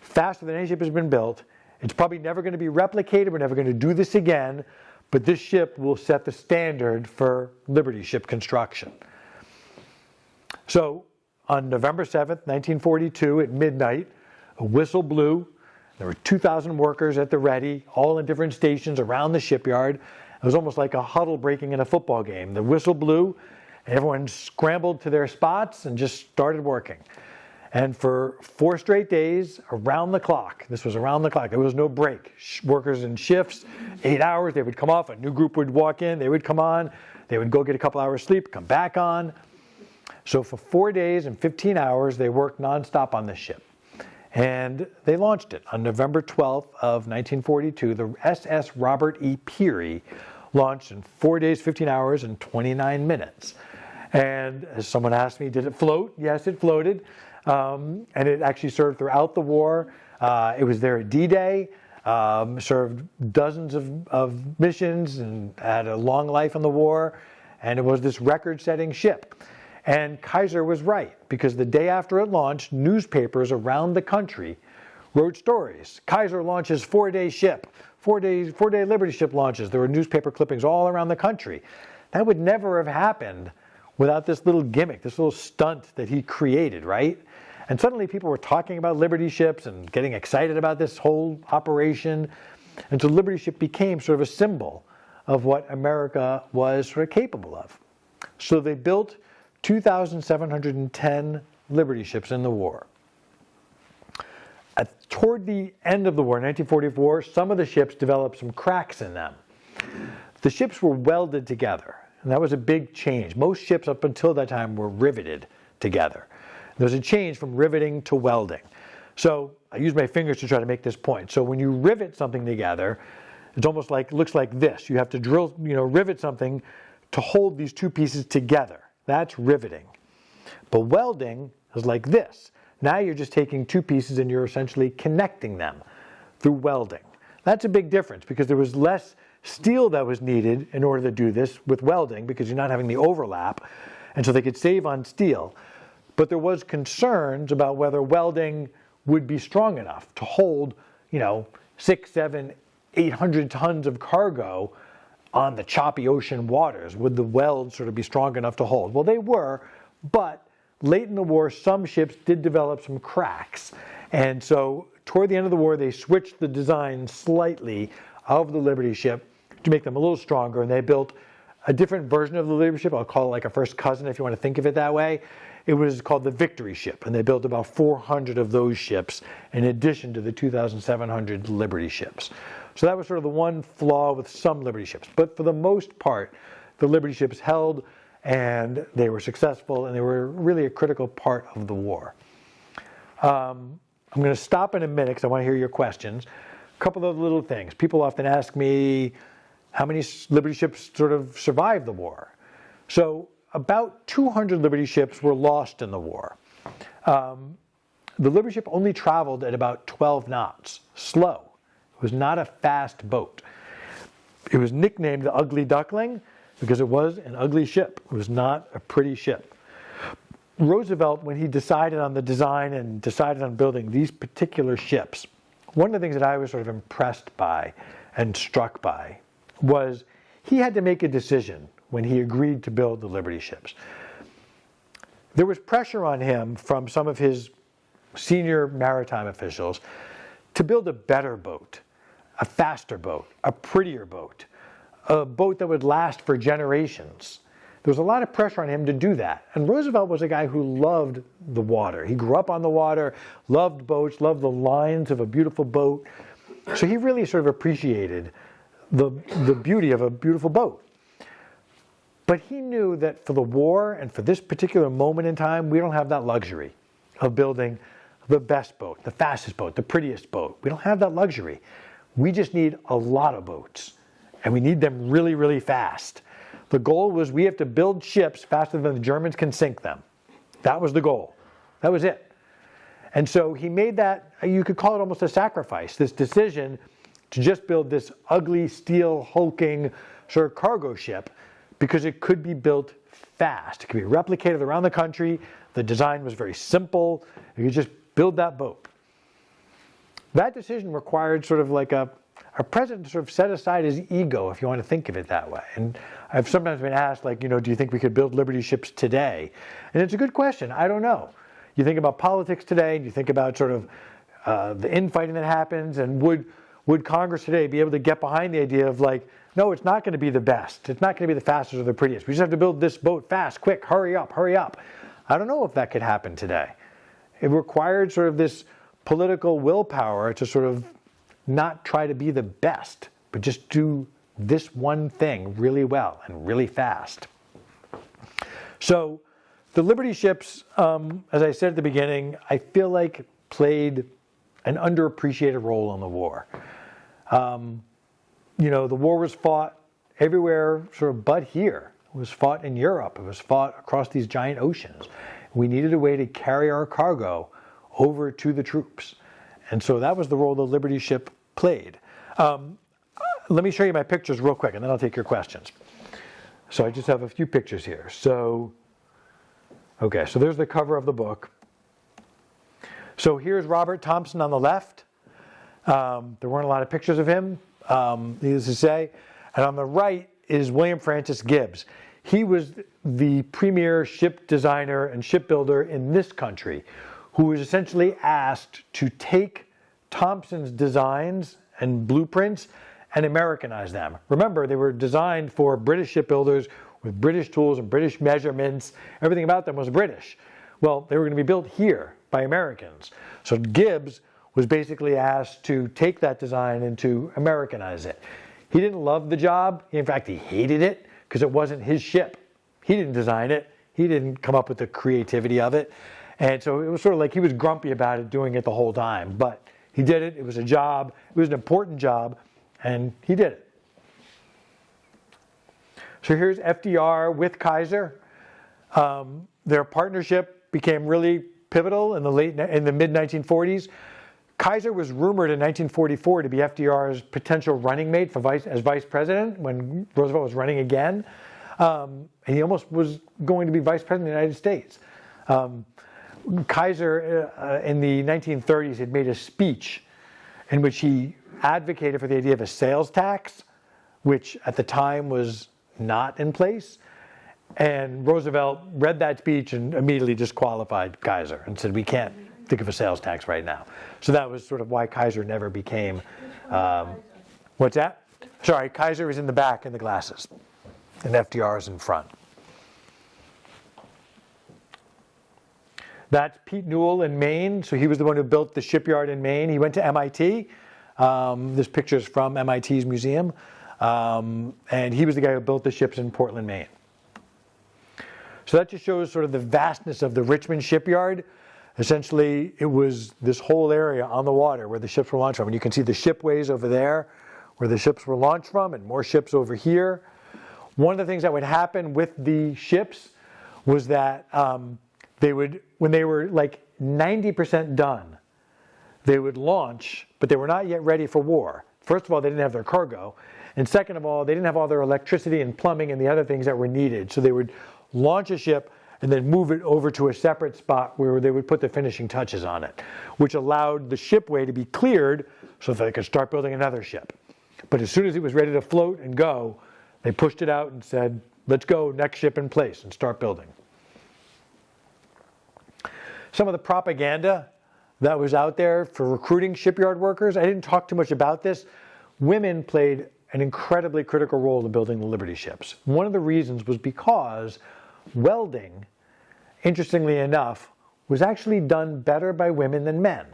faster than any ship has been built. It's probably never going to be replicated. We're never going to do this again. But this ship will set the standard for Liberty ship construction. So on November 7th, 1942, at midnight, a whistle blew. There were 2,000 workers at the ready, all in different stations around the shipyard. It was almost like a huddle breaking in a football game. The whistle blew, and everyone scrambled to their spots and just started working. And for 4 straight days, around the clock, this was around the clock, there was no break. Workers in shifts, 8 hours, they would come off, a new group would walk in, they would come on, they would go get a couple hours sleep, come back on. So for 4 days and 15 hours, they worked nonstop on this ship. And they launched it on November 12th of 1942. The SS Robert E. Peary launched in 4 days, 15 hours, and 29 minutes. And as someone asked me, did it float? Yes, it floated. And it actually served throughout the war. It was there at D-Day. served dozens of missions and had a long life in the war, and it was this record-setting ship. And Kaiser was right, because the day after it launched, newspapers around the country wrote stories. Kaiser launches 4-day ship, 4-day Liberty ship launches. There were newspaper clippings all around the country. That would never have happened without this little gimmick, this little stunt that he created, right? And suddenly people were talking about Liberty ships and getting excited about this whole operation. And so Liberty ship became sort of a symbol of what America was sort of capable of. So they built 2,710 Liberty ships in the war. Toward the end of the war, 1944, some of the ships developed some cracks in them. The ships were welded together, and that was a big change. Most ships up until that time were riveted together. There's a change from riveting to welding. So I use my fingers to try to make this point. So when you rivet something together, it's almost like, looks like this. You have to drill, rivet something to hold these two pieces together. That's riveting. But welding is like this. Now you're just taking two pieces and you're essentially connecting them through welding. That's a big difference, because there was less steel that was needed in order to do this with welding, because you're not having the overlap, and so they could save on steel. But there was concerns about whether welding would be strong enough to hold, 6, 7, 800 tons of cargo on the choppy ocean waters. Would the welds sort of be strong enough to hold? Well, they were, but late in the war, some ships did develop some cracks. And so toward the end of the war, they switched the design slightly of the Liberty ship to make them a little stronger. And they built a different version of the Liberty ship. I'll call it like a first cousin, if you want to think of it that way. It was called the Victory ship. And they built about 400 of those ships in addition to the 2,700 Liberty ships. So that was sort of the one flaw with some Liberty ships. But for the most part, the Liberty ships held, and they were successful, and they were really a critical part of the war. I'm going to stop in a minute because I want to hear your questions. A couple of little things. People often ask me how many Liberty ships sort of survived the war. So about 200 Liberty ships were lost in the war. The Liberty ship only traveled at about 12 knots, slow. It was not a fast boat. It was nicknamed the Ugly Duckling because it was an ugly ship. It was not a pretty ship. Roosevelt, when he decided on the design and decided on building these particular ships, one of the things that I was sort of impressed by and struck by was he had to make a decision when he agreed to build the Liberty ships. There was pressure on him from some of his senior maritime officials to build a better boat, a faster boat, a prettier boat, a boat that would last for generations. There was a lot of pressure on him to do that. And Roosevelt was a guy who loved the water. He grew up on the water, loved boats, loved the lines of a beautiful boat. So he really sort of appreciated the beauty of a beautiful boat. But he knew that for the war and for this particular moment in time, we don't have that luxury of building the best boat, the fastest boat, the prettiest boat. We don't have that luxury. We just need a lot of boats, and we need them really, really fast. The goal was we have to build ships faster than the Germans can sink them. That was the goal. That was it. And so he made that, you could call it almost a sacrifice, this decision to just build this ugly, steel, hulking sort of cargo ship, because it could be built fast. It could be replicated around the country. The design was very simple. You could just build that boat. That decision required sort of like a president to sort of set aside his ego, if you want to think of it that way. And I've sometimes been asked, like, do you think we could build Liberty ships today? And it's a good question. I don't know. You think about politics today, and you think about sort of the infighting that happens, and would Congress today be able to get behind the idea of like, no, it's not going to be the best. It's not going to be the fastest or the prettiest. We just have to build this boat fast, quick, hurry up, hurry up. I don't know if that could happen today. It required sort of this political willpower to sort of not try to be the best, but just do this one thing really well and really fast. So the Liberty ships, as I said at the beginning, I feel like played an underappreciated role in the war. The war was fought everywhere sort of but here. It was fought in Europe. It was fought across these giant oceans. We needed a way to carry our cargo over to the troops. And so that was the role the Liberty ship played. Let me show you my pictures real quick, and then I'll take your questions. So I just have a few pictures here. So there's the cover of the book. So here's Robert Thompson on the left. There weren't a lot of pictures of him, needless to say. And on the right is William Francis Gibbs. He was the premier ship designer and shipbuilder in this country, who was essentially asked to take Thompson's designs and blueprints and Americanize them. Remember, they were designed for British shipbuilders with British tools and British measurements. Everything about them was British. Well, they were going to be built here by Americans. So Gibbs was basically asked to take that design and to Americanize it. He didn't love the job. In fact, he hated it because it wasn't his ship. He didn't design it. He didn't come up with the creativity of it. And so it was sort of like he was grumpy about it, doing it the whole time. But he did it. It was a job. It was an important job. And he did it. So here's FDR with Kaiser. Their partnership became really pivotal in the mid 1940s. Kaiser was rumored in 1944 to be FDR's potential running mate for as vice president when Roosevelt was running again. And he almost was going to be vice president of the United States. Kaiser in the 1930s had made a speech in which he advocated for the idea of a sales tax, which at the time was not in place. And Roosevelt read that speech and immediately disqualified Kaiser and said, we can't think of a sales tax right now. So that was sort of why Kaiser never became, what's that? Sorry, Kaiser is in the back in the glasses, and FDR is in front. That's Pete Newell in Maine. So he was the one who built the shipyard in Maine. He went to MIT. This picture is from MIT's museum. And he was the guy who built the ships in Portland, Maine. So that just shows sort of the vastness of the Richmond shipyard. Essentially, it was this whole area on the water where the ships were launched from. And you can see the shipways over there where the ships were launched from, and more ships over here. One of the things that would happen with the ships was that they would, when they were like 90% done, they would launch, but they were not yet ready for war. First of all, they didn't have their cargo. And second of all, they didn't have all their electricity and plumbing and the other things that were needed. So they would launch a ship and then move it over to a separate spot where they would put the finishing touches on it, which allowed the shipway to be cleared so that they could start building another ship. But as soon as it was ready to float and go, they pushed it out and said, let's go, next ship in place, and start building. Some of the propaganda that was out there for recruiting shipyard workers, I didn't talk too much about this. Women played an incredibly critical role in building the Liberty ships. One of the reasons was because welding, interestingly enough, was actually done better by women than men.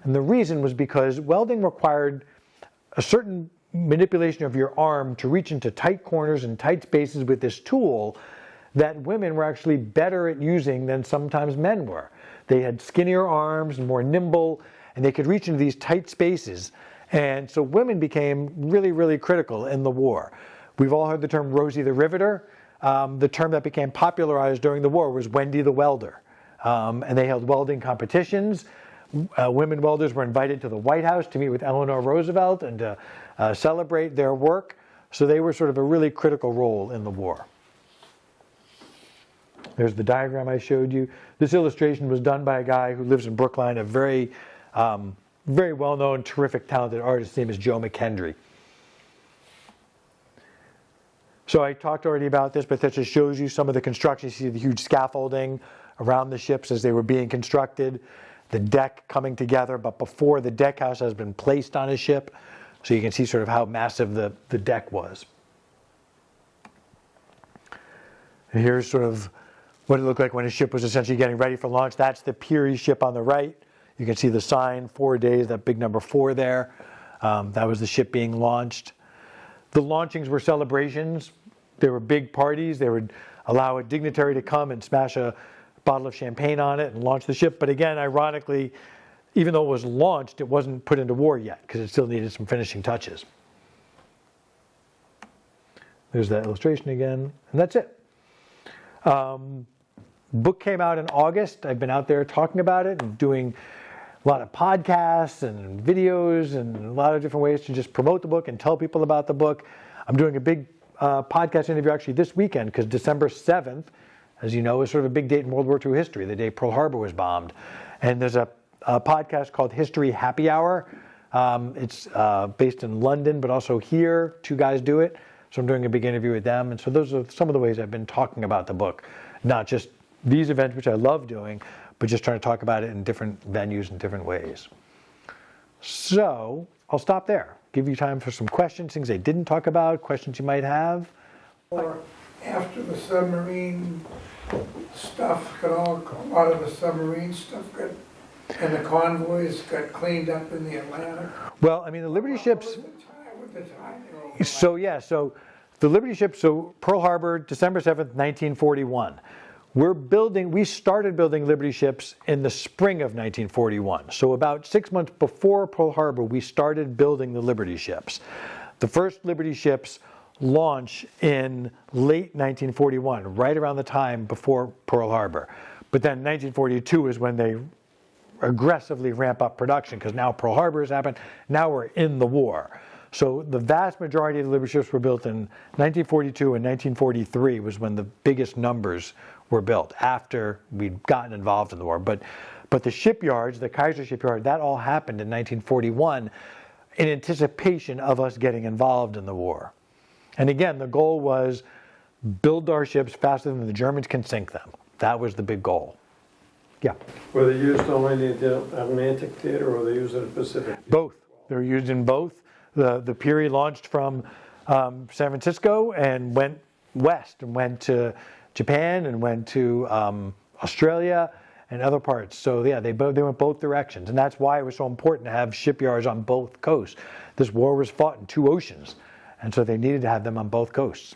And the reason was because welding required a certain manipulation of your arm to reach into tight corners and tight spaces with this tool that women were actually better at using than sometimes men were. They had skinnier arms and more nimble, and they could reach into these tight spaces. And so women became really, really critical in the war. We've all heard the term Rosie the Riveter. The term that became popularized during the war was Wendy the Welder. And they held welding competitions. Women welders were invited to the White House to meet with Eleanor Roosevelt and to celebrate their work. So they were sort of a really critical role in the war. There's the diagram I showed you. This illustration was done by a guy who lives in Brookline, a very, very well-known, terrific, talented artist. His name is Joe McKendry. So I talked already about this, but that just shows you some of the construction. You see the huge scaffolding around the ships as they were being constructed, the deck coming together, but before the deck house has been placed on a ship. So you can see sort of how massive the deck was. And here's sort of what it looked like when a ship was essentially getting ready for launch. That's the Peary ship on the right. You can see the sign, 4 days, that big number 4 there. That was the ship being launched. The launchings were celebrations. There were big parties. They would allow a dignitary to come and smash a bottle of champagne on it and launch the ship. But again, ironically, even though it was launched, it wasn't put into war yet because it still needed some finishing touches. There's that illustration again, and that's it. Book came out in August. I've been out there talking about it and doing lot of podcasts and videos and a lot of different ways to just promote the book and tell people about the book. I'm doing a big podcast interview actually this weekend because December 7th, as you know, is sort of a big date in World War II history, the day Pearl Harbor was bombed. And there's a podcast called History Happy Hour. It's based in London, but also here. 2 guys do it. So I'm doing a big interview with them. And so those are some of the ways I've been talking about the book. Not just these events, which I love doing, but just trying to talk about it in different venues and different ways. So I'll stop there. Give you time for some questions, things I didn't talk about, questions you might have. Or after the submarine stuff got all, a lot of the submarine stuff got, and the convoys got cleaned up in the Atlantic. Well, I mean, the Liberty ships. What the time? So the Liberty ships, so Pearl Harbor, December 7th, 1941. We started building Liberty ships in the spring of 1941. So about 6 months before Pearl Harbor, we started building the Liberty ships. The first Liberty ships launch in late 1941, right around the time before Pearl Harbor. But then 1942 is when they aggressively ramp up production because now Pearl Harbor has happened. Now we're in the war. So the vast majority of the Liberty ships were built in 1942 and 1943 was when the biggest numbers were built after we'd gotten involved in the war. But the shipyards, the Kaiser shipyard, that all happened in 1941 in anticipation of us getting involved in the war. And again, the goal was build our ships faster than the Germans can sink them. That was the big goal. Yeah. Were they used only in the Atlantic theater or were they used in the Pacific? Both. They were used in both. The Peary launched from San Francisco and went west and went to Japan and went to Australia and other parts. So yeah, they went both directions. And that's why it was so important to have shipyards on both coasts. This war was fought in 2 oceans. And so they needed to have them on both coasts.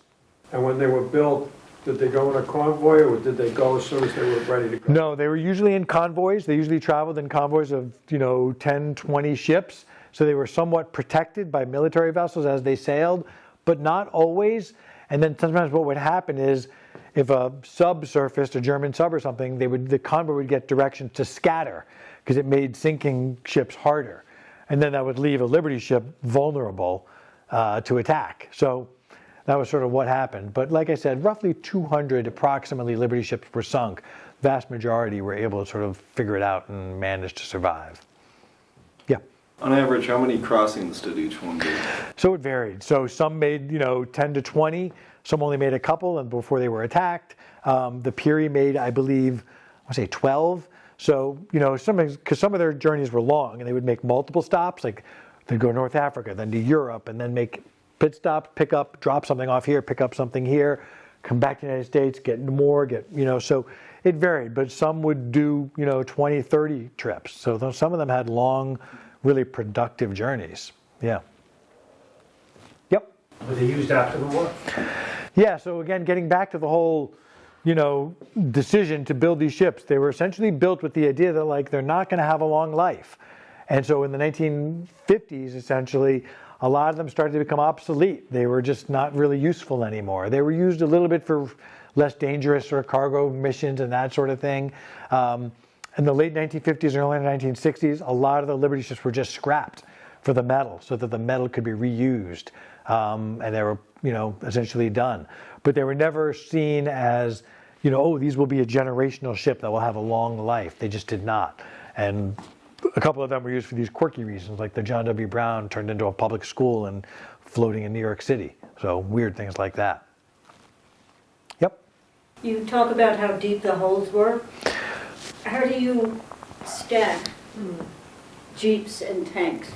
And when they were built, did they go in a convoy or did they go as soon as they were ready to go? No, they were usually in convoys. They usually traveled in convoys of 10, 20 ships. So they were somewhat protected by military vessels as they sailed, but not always. And then sometimes what would happen is if a sub surfaced, a German sub or something, the convoy would get directions to scatter because it made sinking ships harder. And then that would leave a Liberty ship vulnerable to attack. So that was sort of what happened. But like I said, roughly 200 approximately Liberty ships were sunk. Vast majority were able to sort of figure it out and manage to survive. Yeah. On average, how many crossings did each one do? So it varied. So some made 10 to 20. Some only made a couple and before they were attacked. The Peary made, I believe, 12. So, because some of their journeys were long and they would make multiple stops, like they'd go to North Africa, then to Europe, and then make pit stops, pick up, drop something off here, pick up something here, come back to the United States, get more, so it varied. But some would do, 20, 30 trips. So some of them had long, really productive journeys. Yeah. Yep. Were they used after the war? Yeah, so again, getting back to the whole, decision to build these ships, they were essentially built with the idea that they're not going to have a long life. And so in the 1950s, essentially, a lot of them started to become obsolete. They were just not really useful anymore. They were used a little bit for less dangerous sort of cargo missions and that sort of thing. In the late 1950s and early 1960s, a lot of the Liberty ships were just scrapped for the metal so that the metal could be reused. And they were, essentially done. But they were never seen as, these will be a generational ship that will have a long life. They just did not. And a couple of them were used for these quirky reasons, like the John W. Brown turned into a public school and floating in New York City. So weird things like that. Yep. You talk about how deep the holes were. How do you stack jeeps and tanks?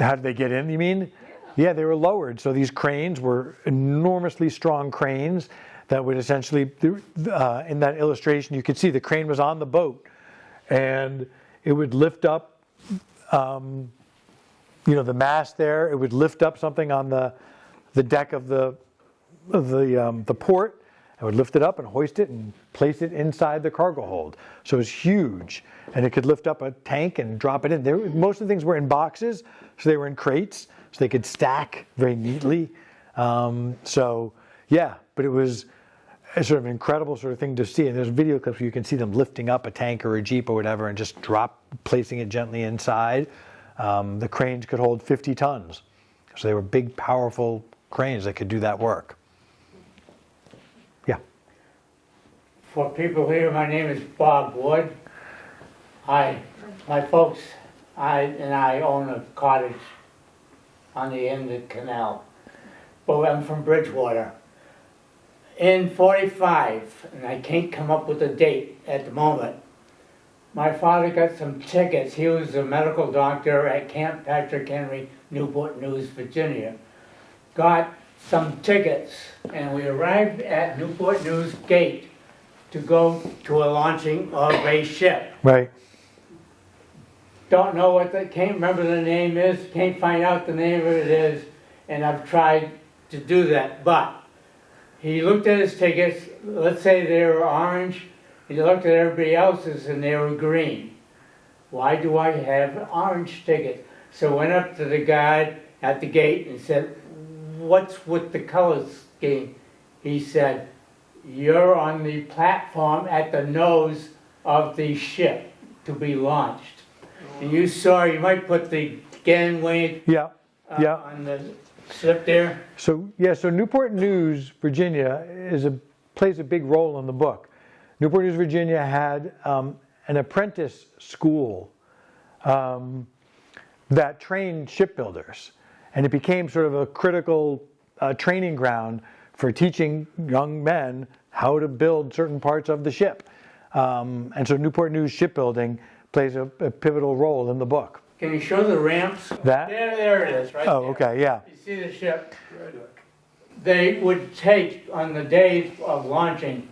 How did they get in, you mean? Yeah, they were lowered. So these cranes were enormously strong cranes that would essentially, in that illustration, you could see the crane was on the boat and it would lift up, the mast there. It would lift up something on the deck of the port. It would lift it up and hoist it and place it inside the cargo hold. So it was huge, and it could lift up a tank and drop it in. Most of the things were in boxes, so they were in crates, so they could stack very neatly. But it was it's sort of an incredible sort of thing to see. And there's video clips where you can see them lifting up a tank or a Jeep or whatever and just placing it gently inside. The cranes could hold 50 tons. So they were big, powerful cranes that could do that work. Yeah. For people here, my name is Bob Wood. My folks, I own a cottage on the end of the canal. But I'm from Bridgewater. In 45, and I can't come up with a date at the moment, my father got some tickets. He was a medical doctor at Camp Patrick Henry, Newport News, Virginia. Got some tickets, and we arrived at Newport News Gate to go to a launching of a ship. Right. Don't know what can't remember the name is, can't find out the name of it is, and I've tried to do that. But he looked at his tickets, let's say they were orange, he looked at everybody else's and they were green. Why do I have orange tickets? So went up to the guy at the gate and said, what's with the color scheme? He said, you're on the platform at the nose of the ship to be launched. And you might put the gangway on the slip there. So Newport News, Virginia plays a big role in the book. Newport News, Virginia had an apprentice school that trained shipbuilders. And it became sort of a critical training ground for teaching young men how to build certain parts of the ship. And so Newport News shipbuilding plays a pivotal role in the book. Can you show the ramps? That? There it is, right there. Okay, yeah. You see the ship? They would take, on the day of launching,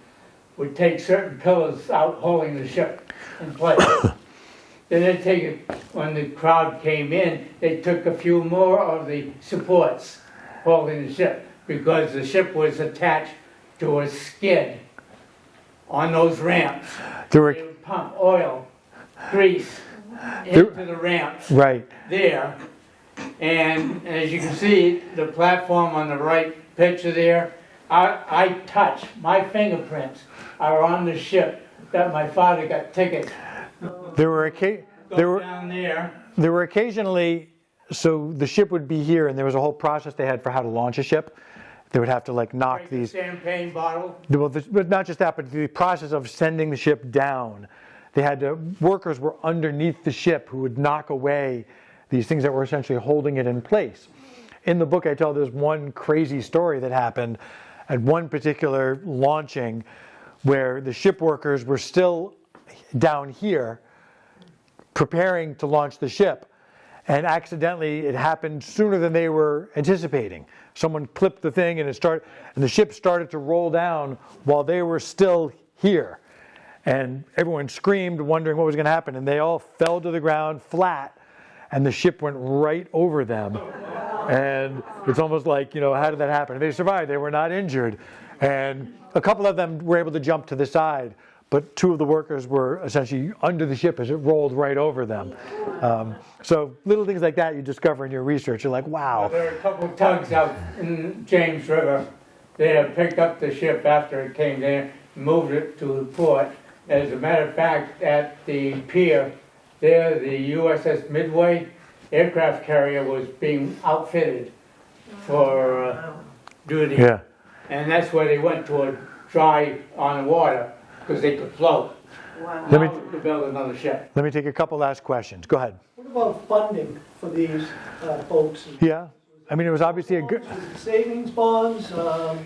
would take certain pillars out holding the ship in place. Then they'd take it, when the crowd came in, they took a few more of the supports holding the ship because the ship was attached to a skid on those ramps. They would pump oil, grease into the ramps there. And as you can see, the platform on the right picture there, I touch, my fingerprints are on the ship that my father got tickets. There were down there. There were occasionally, so the ship would be here, and there was a whole process they had for how to launch a ship. They would have to knock these champagne bottle. Well, but not just that, but the process of sending the ship down. They had workers were underneath the ship who would knock away these things that were essentially holding it in place. In the book, I tell there's one crazy story that happened at one particular launching where the ship workers were still down here preparing to launch the ship, and accidentally it happened sooner than they were anticipating. Someone clipped the thing and the ship started to roll down while they were still here. And everyone screamed, wondering what was going to happen, and they all fell to the ground flat, and the ship went right over them. And it's almost like, how did that happen? They survived. They were not injured. And a couple of them were able to jump to the side, but two of the workers were essentially under the ship as it rolled right over them. So little things like that you discover in your research. You're like, wow. There are a couple of tugs out in James River. They have picked up the ship after it came there, moved it to the port. As a matter of fact, at the pier there, the USS Midway aircraft carrier was being outfitted for duty. Yeah. And that's where they went to dry on the water because they could float. Wow. To build another ship. Let me take a couple last questions. Go ahead. What about funding for these folks? Yeah. I mean, it was obviously a good... Savings bonds?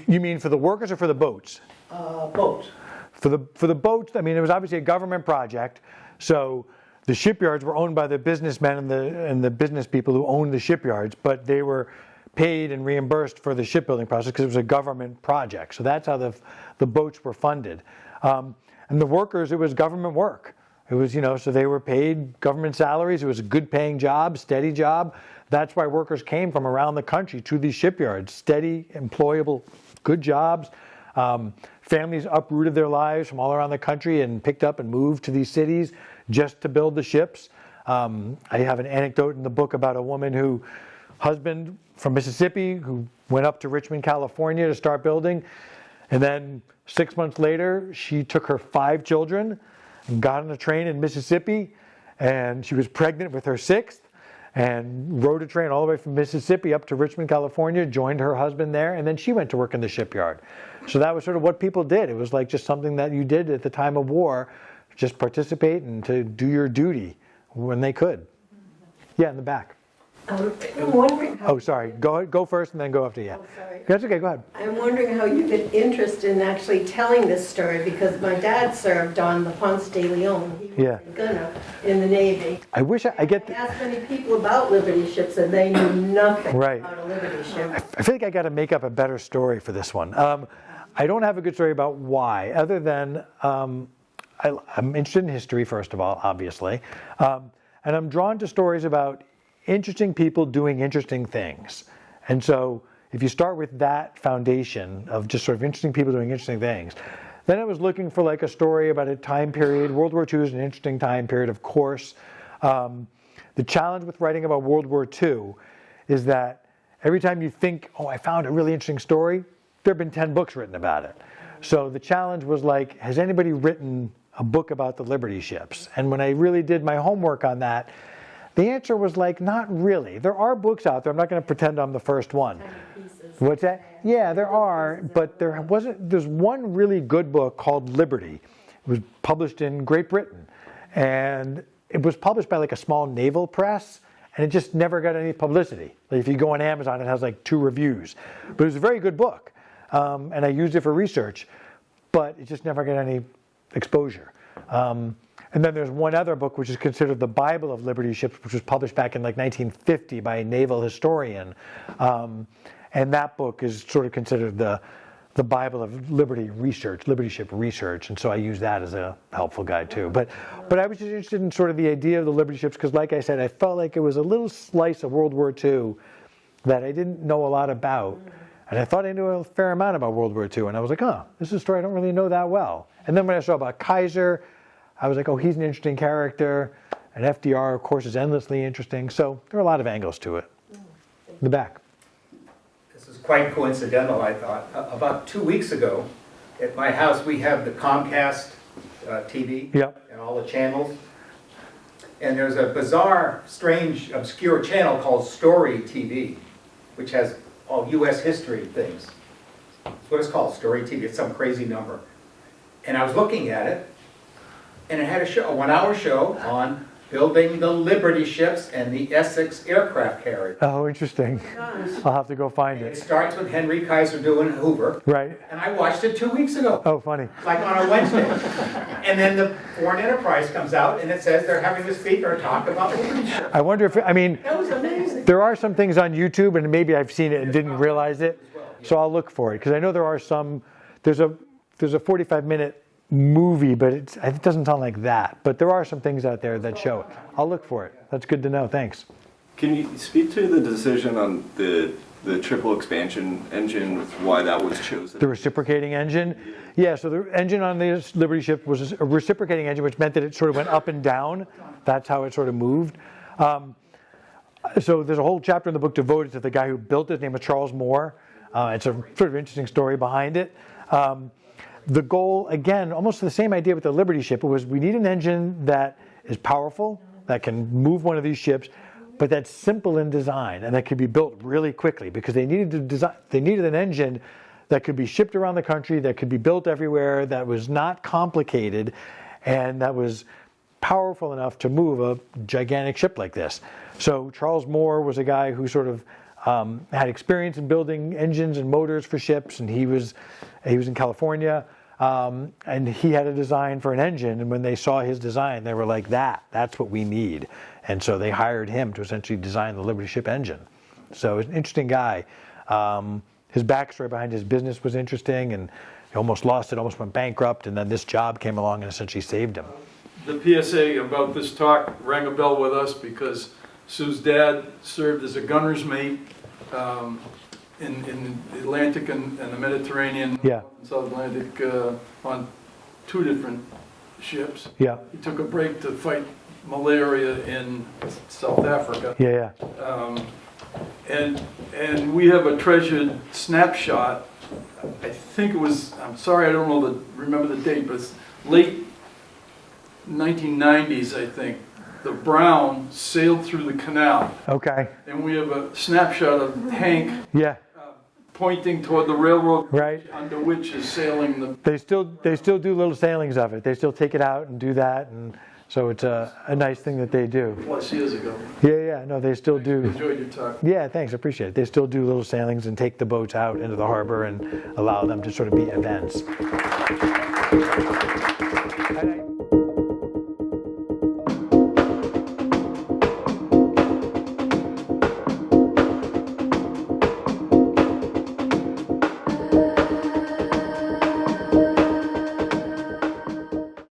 You mean for the workers or for the boats? Boats. For the boats, I mean, it was obviously a government project. So the shipyards were owned by the businessmen and the business people who owned the shipyards, but they were paid and reimbursed for the shipbuilding process because it was a government project. So that's how the boats were funded. And the workers, it was government work. It was, so they were paid government salaries. It was a good paying job, steady job. That's why workers came from around the country to these shipyards. Steady, employable, good jobs. Families uprooted their lives from all around the country and picked up and moved to these cities just to build the ships. I have an anecdote in the book about a woman who, husband from Mississippi, who went up to Richmond, California to start building. And then 6 months later, she took her 5 children and got on a train in Mississippi, and she was pregnant with her 6th, and rode a train all the way from Mississippi up to Richmond, California, joined her husband there, and then she went to work in the shipyard. So that was sort of what people did. It was like just something that you did at the time of war, just participate and to do your duty when they could. Yeah, in the back. I'm wondering how, Oh, sorry. Go first and then go after you. oh, sorry. That's okay, go ahead. I'm wondering how you get interest in actually telling this story, because my dad served on the Ponce de Leon. He was Yeah. a gunner in the Navy. I wish I get... I asked many people about Liberty ships and they knew nothing Right. about a Liberty ship. I feel like I got to make up a better story for this one. I don't have a good story about why, other than I'm interested in history, first of all, obviously. And I'm drawn to stories about interesting people doing interesting things. And so if you start with that foundation of just sort of interesting people doing interesting things, then I was looking for like a story about a time period. World War II is an interesting time period, of course. The challenge with writing about World War II is that every time you think, oh, I found a really interesting story, there have been 10 books written about it. So the challenge was like, has anybody written a book about the Liberty ships? And when I really did my homework on that, the answer was like, not really. There are books out there. I'm not going to pretend I'm the first one. What's that? Yeah, there are, but there's one really good book called Liberty. It was published in Great Britain. And it was published by like a small naval press, and it just never got any publicity. Like if you go on Amazon, it has like 2 reviews. But it was a very good book. And I used it for research, but it just never got any exposure. And then there's one other book which is considered the Bible of Liberty ships, which was published back in like 1950 by a naval historian. And that book is sort of considered the Bible of Liberty ship research. And so I use that as a helpful guide too. But I was just interested in sort of the idea of the Liberty ships because, like I said, I felt like it was a little slice of World War II that I didn't know a lot about. And I thought I knew a fair amount about World War II. And I was like, this is a story I don't really know that well. And then when I saw about Kaiser, I was like, oh, he's an interesting character. And FDR, of course, is endlessly interesting. So there are a lot of angles to it. In the back. This is quite coincidental, I thought. About 2 weeks ago, at my house, we have the Comcast TV Yep. and all the channels. And there's a bizarre, strange, obscure channel called Story TV, which has all U.S. history things. That's what it's called, Story TV. It's some crazy number. And I was looking at it, and it had a 1-hour show on building the Liberty ships and the Essex aircraft carrier. Oh, interesting. I'll have to go find It it. starts with Henry Kaiser doing Hoover. Right. And I watched it 2 weeks ago. Oh, funny. Like on a Wednesday. And then the Foreign Enterprise comes out and it says they're having to speak or talk about Liberty ships. I wonder if, That was amazing. there are some things on YouTube, and maybe I've seen it and didn't realize it. So I'll look for it, because I know there are some, there's a 45-minute movie, but it doesn't sound like that. But there are some things out there that show it. I'll look for it. That's good to know. Thanks. Can you speak to the decision on the triple expansion engine, why that was chosen? The reciprocating engine? Yeah, so the engine on the Liberty ship was a reciprocating engine, which meant that it sort of went up and down. That's how it sort of moved. So there's a whole chapter in the book devoted to the guy who built it. His name was Charles Moore. It's a sort of interesting story behind it. The goal, again, almost the same idea with the Liberty ship, was we need an engine that is powerful, that can move one of these ships, but that's simple in design and that could be built really quickly, because they needed an engine that could be shipped around the country, that could be built everywhere, that was not complicated, and that was powerful enough to move a gigantic ship like this. So Charles Moore was a guy who sort of had experience in building engines and motors for ships, and he was in California, and he had a design for an engine, and when they saw his design, they were like, that's what we need. And so they hired him to essentially design the Liberty ship engine. So he's an interesting guy. His backstory behind his business was interesting, and he almost lost it, almost went bankrupt, and then this job came along and essentially saved him. The PSA about this talk rang a bell with us because Sue's dad served as a gunner's mate in the Atlantic and the Mediterranean, Yeah. South Atlantic, on 2 different ships. Yeah, He took a break to fight malaria in South Africa. yeah. And we have a treasured snapshot I think it was, I'm sorry, I don't know remember the date, but it's late 1990s, I think. The Brown sailed through the canal, Okay, and we have a snapshot of Hank yeah, pointing toward the railroad right. under which is sailing the. They still do little sailings of it. They still take it out and do that, and so it's a nice thing that they do. Plus years ago. Yeah, no, they still do. Enjoyed your talk. Yeah, thanks, I appreciate it. They still do little sailings and take the boats out into the harbor and allow them to sort of be events. And